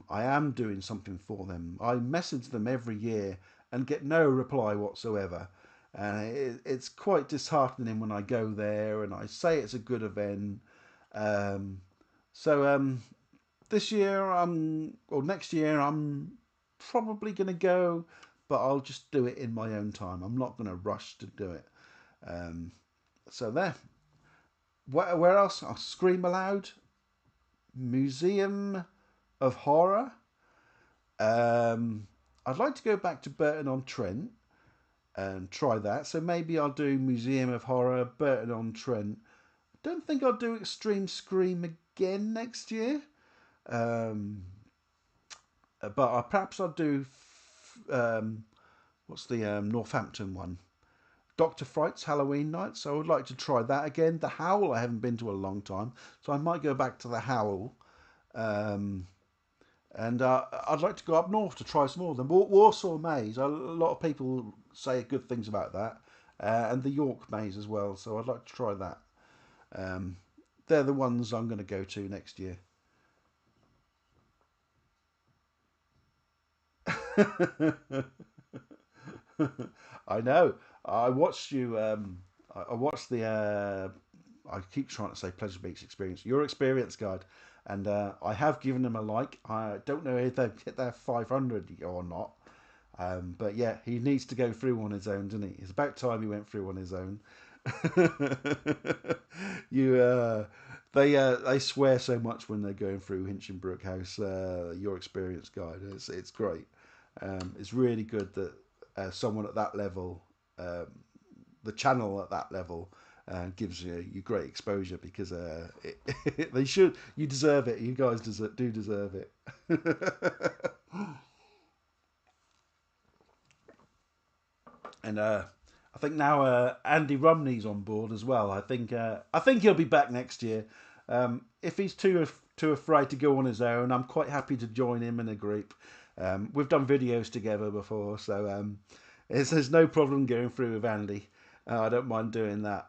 I am doing something for them. I message them every year and get no reply whatsoever. And it's quite disheartening when I go there and I say it's a good event. Um, so this year, or next year, I'm probably going to go, but I'll just do it in my own time. I'm not going to rush to do it. Um, so there. Where else? I'll Scream Aloud. Museum of Horror. I'd like to go back to Burton-on-Trent and try that. So maybe I'll do Museum of Horror, Burton-on-Trent. I don't think I'll do Extreme Scream again next year. Um, but perhaps I'll do what's the Northampton one? Dr. Fright's Halloween Night. So I would like to try that again. The Howl I haven't been to a long time, so I might go back to the Howl. Um, and I'd like to go up north to try some more of them. Warsaw Maze. A lot of people say good things about that, and the York Maze as well. So I'd like to try that. Um, they're the ones I'm going to go to next year. I know. I watched you. I watched the. I keep trying to say Pleasure Beach Experience, your experience guide, and I have given them a like. I don't know if they've hit their 500 or not, but yeah, he needs to go through on his own, doesn't he? It's about time he went through on his own. you, they swear so much when they're going through Hinchinbrook House. Your experience guide, it's great. It's really good that someone at that level, the channel at that level, gives you great exposure because they should. You deserve it. You guys do deserve it. And I think now Andy Rumney's on board as well. I think he'll be back next year. If he's too afraid to go on his own, I'm quite happy to join him in a group. We've done videos together before, so there's no problem going through with Andy. I don't mind doing that.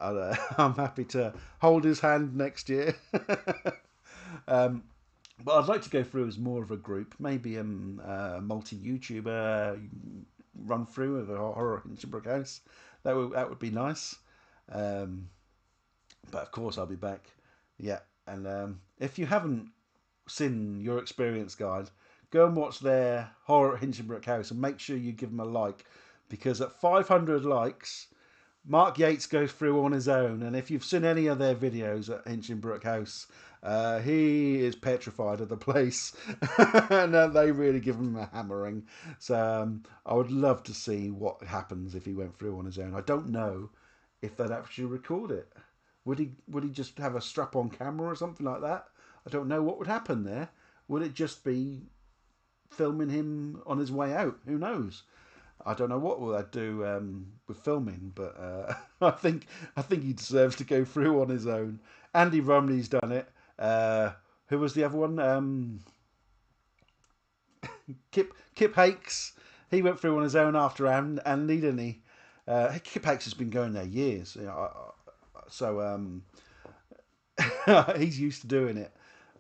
I'm happy to hold his hand next year. um, but I'd like to go through as more of a group, maybe a multi-YouTuber run through of a horror in Hinchinbrook House. That would be nice. Um, but of course, I'll be back. Yeah, and if you haven't seen your experience guide, go and watch their horror at Hinchinbrook House and make sure you give them a like, because at 500 likes, Mark Yates goes through on his own, and if you've seen any of their videos at Hinchinbrook House, he is petrified of the place, and they really give him a hammering. So I would love to see what happens if he went through on his own. I don't know if they'd actually record it. Would he just have a strap-on camera or something like that? I don't know what would happen there. Would it just be filming him on his way out? Who knows? I don't know what will I do with filming, but I think he deserves to go through on his own. Andy Rumney's done it. Who was the other one? Kip Hakes. He went through on his own after Andy, didn't he? Kip Hakes has been going there years, so he's used to doing it.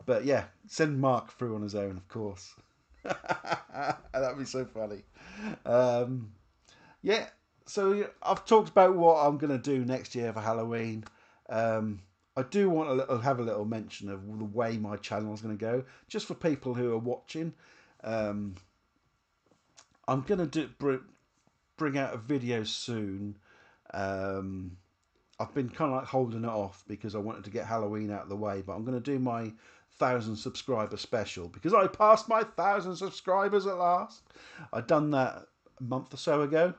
But yeah, send Mark through on his own, of course. That'd be so funny. Yeah, so I've talked about what I'm going to do next year for Halloween. I do want to have a little mention of the way my channel is going to go, just for people who are watching. I'm going to bring out a video soon. I've been kind of like holding it off because I wanted to get Halloween out of the way, but I'm going to do my 1,000 subscriber special because I passed my 1,000 subscribers at last. I'd done that a month or so ago,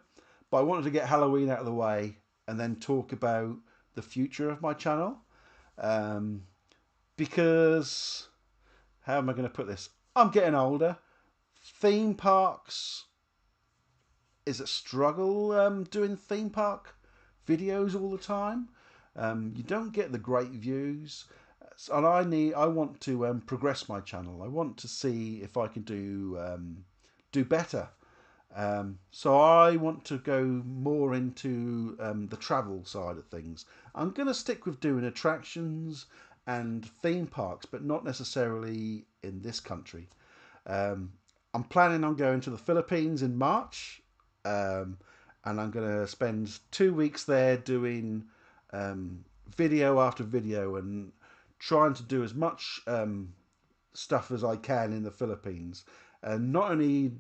but I wanted to get Halloween out of the way and then talk about the future of my channel. Um, because, how am I going to put this? I'm getting older. Theme parks is a struggle, doing theme park videos all the time. You don't get the great views, and I want to progress my channel. I want to see if I can do better. So I want to go more into the travel side of things. I'm going to stick with doing attractions and theme parks, but not necessarily in this country. Um, I'm planning on going to the Philippines in March, um, and I'm going to spend 2 weeks there doing video after video and trying to do as much stuff as I can in the Philippines. And not only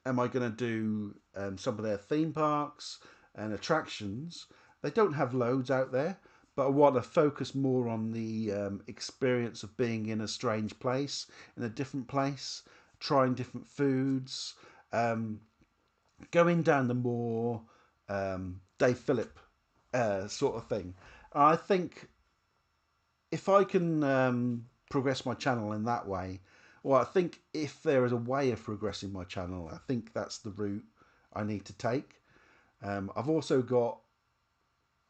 am I going to do some of their theme parks and attractions, they don't have loads out there, but I want to focus more on the experience of being in a strange place, in a different place, trying different foods, um, going down the more Dave Phillip sort of thing. I think if I can progress my channel in that way, well, I think if there is a way of progressing my channel, I think that's the route I need to take. I've also got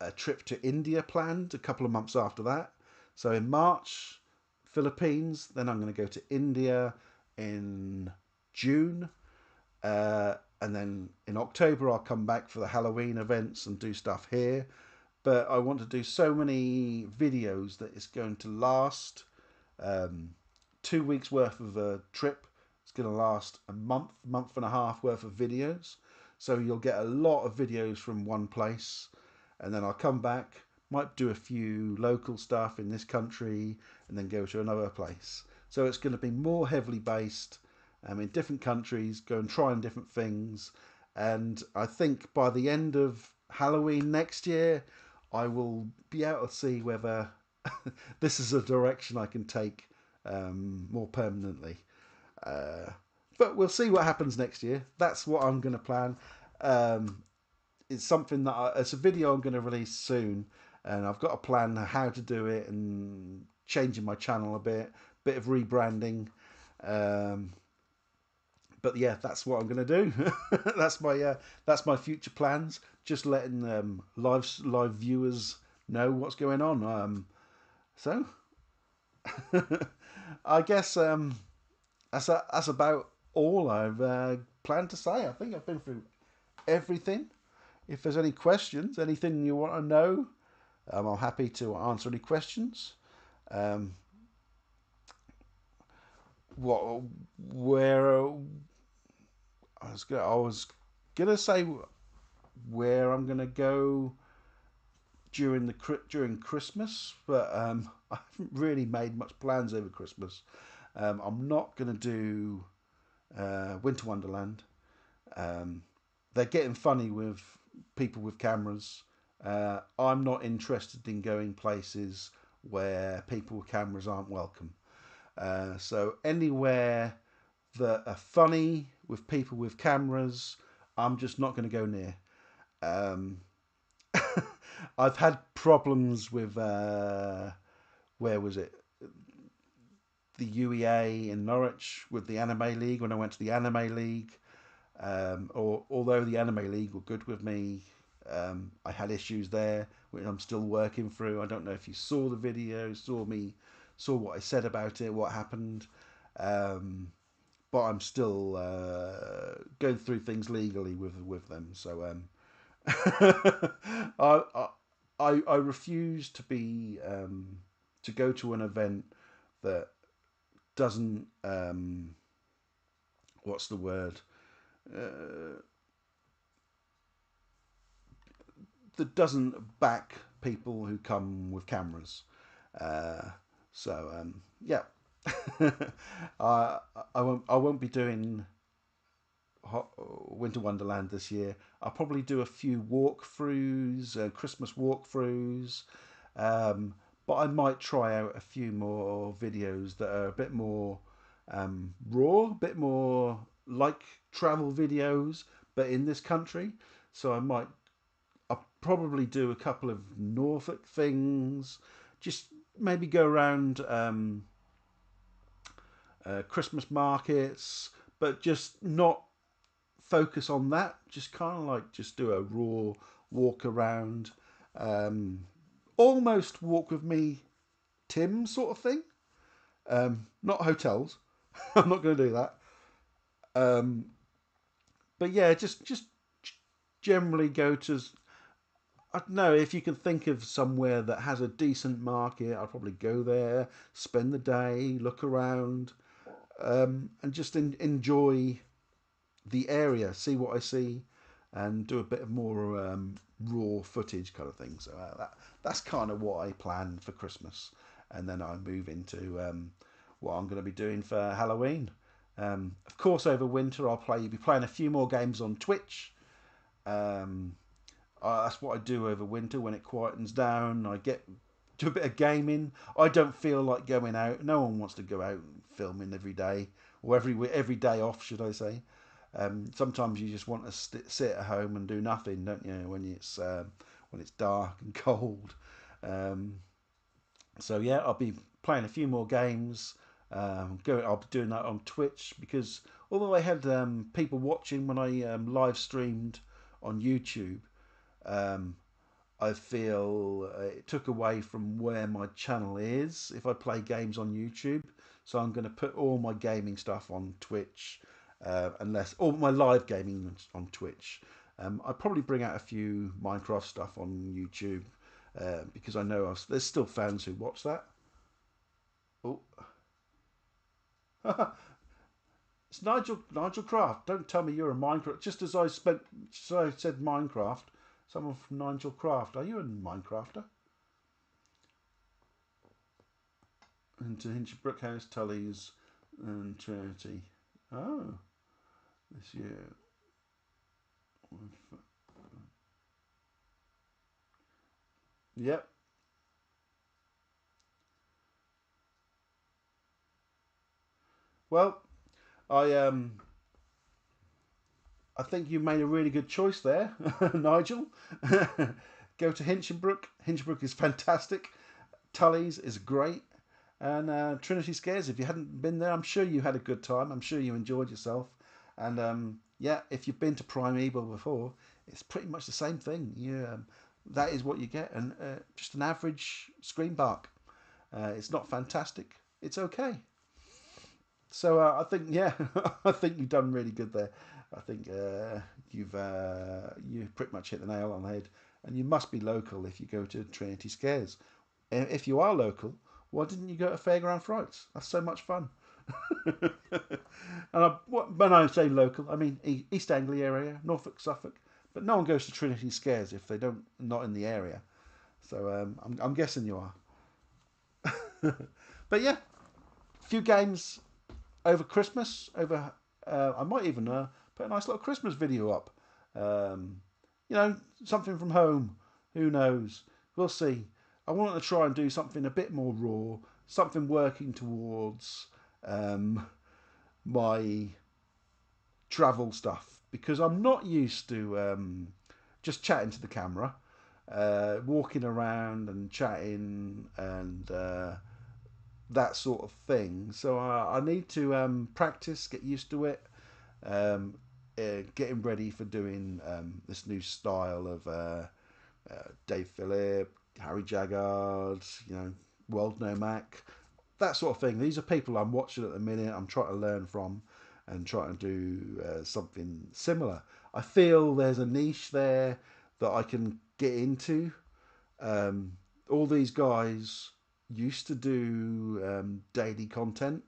a trip to India planned a couple of months after that. So in March, Philippines, then I'm going to go to India in June. And then in October, I'll come back for the Halloween events and do stuff here. But I want to do so many videos that it's going to last 2 weeks worth of a trip. It's going to last a month and a half worth of videos. So you'll get a lot of videos from one place, and then I'll come back, might do a few local stuff in this country, and then go to another place. So it's going to be more heavily based in different countries, go and try different things. And I think by the end of Halloween next year, I will be able to see whether this is a direction I can take more permanently. But we'll see what happens next year. That's what I'm going to plan. It's something that it's a video I'm going to release soon, and I've got a plan how to do it and changing my channel a bit of rebranding. But yeah, that's what I'm going to do. that's my future plans. Just letting live viewers know what's going on. So I guess that's about all I've planned to say. I think I've been through everything. If there's any questions, anything you want to know, I'm happy to answer any questions. Where I was gonna say where I'm gonna go during Christmas, but I haven't really made much plans over Christmas. I'm not gonna do Winter Wonderland. They're getting funny with people with cameras. I'm not interested in going places where people with cameras aren't welcome. So anywhere that are funny with people with cameras, I'm just not going to go near. I've had problems with where was it? The UEA in Norwich with the Anime League when I went to the Anime League. Although the Anime League were good with me, I had issues there which I'm still working through. I don't know if you saw the video, saw what I said about it, what happened. But I'm still going through things legally with them. So I refuse to be to go to an event that doesn't what's the word that doesn't back people who come with cameras. Yeah. I won't be doing Winter Wonderland this year. I'll probably do a few walkthroughs, Christmas walkthroughs, but I might try out a few more videos that are a bit more raw, a bit more like travel videos, but in this country. So I probably do a couple of Norfolk things. Just maybe go around Christmas markets, but just not focus on that. Just kind of like just do a raw walk around, um, almost walk with me, Tim sort of thing. Not hotels. I'm not going to do that. Um, but yeah, just generally go to. I don't know if you can think of somewhere that has a decent market. I'd probably go there, spend the day, look around, and just enjoy the area, see what I see, and do a bit of more raw footage kind of thing. So that's kind of what I plan for Christmas, and then I move into what I'm going to be doing for Halloween. Of course, over winter I'll be playing a few more games on Twitch. Um, that's what I do over winter when it quietens down. I get do a bit of gaming. I don't feel like going out. No one wants to go out and filming every day or every day off, should I say? Sometimes you just want to sit at home and do nothing, don't you? When it's dark and cold. Um, so yeah, I'll be playing a few more games. I'll be doing that on Twitch because although I had people watching when I live streamed on YouTube, um, I feel it took away from where my channel is if I play games on YouTube. So I'm going to put all my gaming stuff on Twitch, unless all my live gaming on Twitch. I'll probably bring out a few Minecraft stuff on YouTube because I know there's still fans who watch that. Oh, it's Nigel Craft. Don't tell me you're a Minecraft. So I said Minecraft. Someone from Nigel Craft. Are you a Minecrafter? Into Hinchbrook House, Tulleys, and Trinity. Oh, this year. Yep. Well, I I think you made a really good choice there, Nigel. Go to Hinchinbrook. Hinchinbrook is fantastic. Tully's is great. And Trinity Scares, if you hadn't been there, I'm sure you had a good time. I'm sure you enjoyed yourself. And yeah, if you've been to Primevil before, it's pretty much the same thing. That is what you get. And just an average screen bark. It's not fantastic. It's okay. So I think, yeah, I think you've done really good there. I think you've pretty much hit the nail on the head. And you must be local if you go to Trinity Scares. If you are local, why didn't you go to Fairground Frights? That's so much fun. When I say local, I mean East Anglia area, Norfolk, Suffolk. But no one goes to Trinity Scares if they don't not in the area. So I'm guessing you are. But yeah, a few games over Christmas. I might even put a nice little Christmas video up. Um, something from home. Who knows? We'll see. I want to try and do something a bit more raw, something working towards my travel stuff because I'm not used to just chatting to the camera, walking around and chatting and that sort of thing. So I need to practice, get used to it, um, getting ready for doing this new style of Dave Phillip, Harry Jaggard, World No Mac, that sort of thing. These are people I'm watching at the minute. I'm trying to learn from and trying to do something similar. I feel there's a niche there that I can get into. All these guys used to do daily content,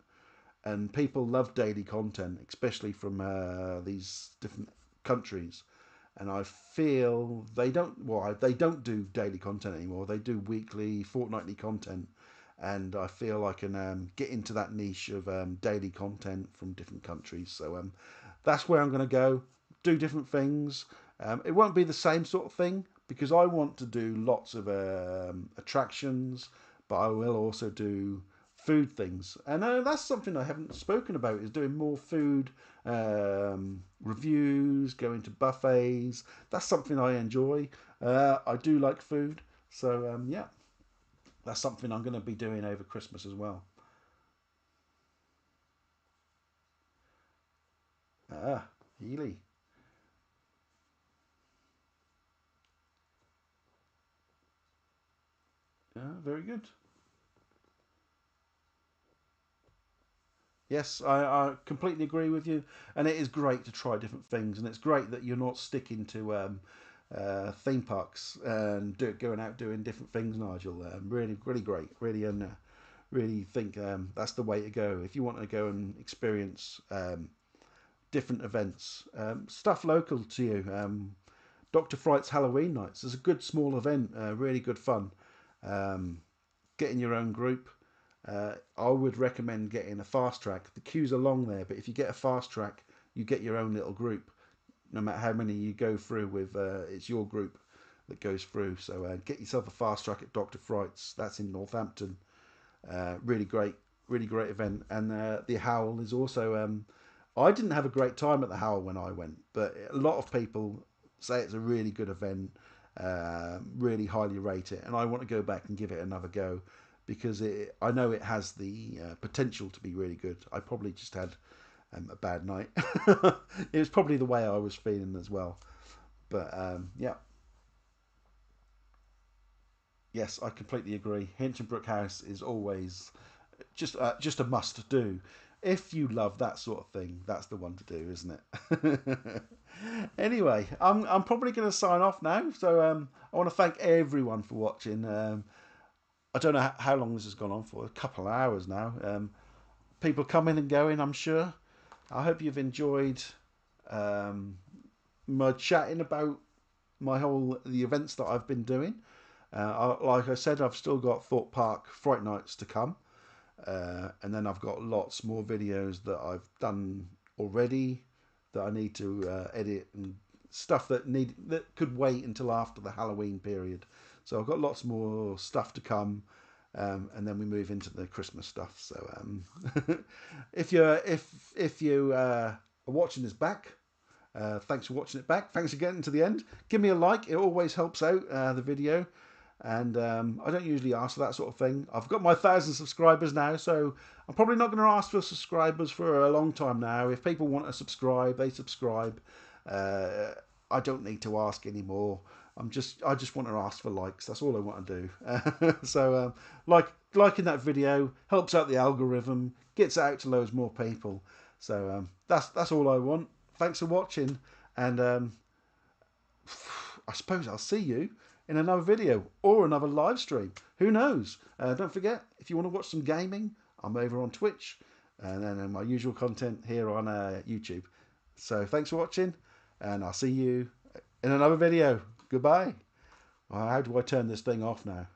and people love daily content, especially from these different countries. And I feel they don't do daily content anymore. They do weekly, fortnightly content, and I feel I can get into that niche of daily content from different countries. So that's where I'm going to go, do different things. It won't be the same sort of thing because I want to do lots of attractions, but I will also do food things. And that's something I haven't spoken about, is doing more food reviews, going to buffets. That's something I enjoy. I do like food. So, yeah, that's something I'm going to be doing over Christmas as well. Ah, Healy. Yeah, very good. Yes, I completely agree with you, and it is great to try different things, and it's great that you're not sticking to theme parks and going out doing different things, Nigel. Really, really great. Really, and really think that's the way to go if you want to go and experience different events, stuff local to you. Dr. Fright's Halloween nights is a good small event, really good fun. Um, Getting your own group. I would recommend getting a fast track. The queues are long there, but if you get a fast track, you get your own little group. No matter how many you go through with, it's your group that goes through. So get yourself a fast track at Dr. Fright's. That's in Northampton. Really great event. And the Howl is also. I didn't have a great time at the Howl when I went, but a lot of people say it's a really good event. Really highly rate it, and I want to go back and give it another go because I know it has the potential to be really good. I probably just had a bad night. It was probably the way I was feeling as well. But yeah, yes, I completely agree. Hinchinbrook House is always just a must do. If you love that sort of thing, that's the one to do, isn't it? Anyway, I'm probably going to sign off now. So I want to thank everyone for watching. I don't know how long this has gone on for. A couple of hours now. People coming and going, I'm sure. I hope you've enjoyed um, my chatting about the events that I've been doing. Like I said, I've still got Thorpe Park Fright Nights to come. And then I've got lots more videos that I've done already that I need to edit, and stuff that could wait until after the Halloween period. So I've got lots more stuff to come, and then we move into the Christmas stuff. So if you are watching this back, thanks for watching it back. Thanks for getting to the end. Give me a like; it always helps out the video. And I don't usually ask for that sort of thing. I've got my 1,000 subscribers now, so I'm probably not going to ask for subscribers for a long time now. If people want to subscribe, they subscribe. I don't need to ask anymore. I just want to ask for likes. That's all I want to do. So liking that video helps out the algorithm, gets it out to loads more people. So that's all I want. Thanks for watching, and I suppose I'll see you in another video or another live stream. Who knows? Don't forget, if you want to watch some gaming, I'm over on Twitch, and then my usual content here on YouTube. So thanks for watching, and I'll see you in another video. Goodbye. How do I turn this thing off now?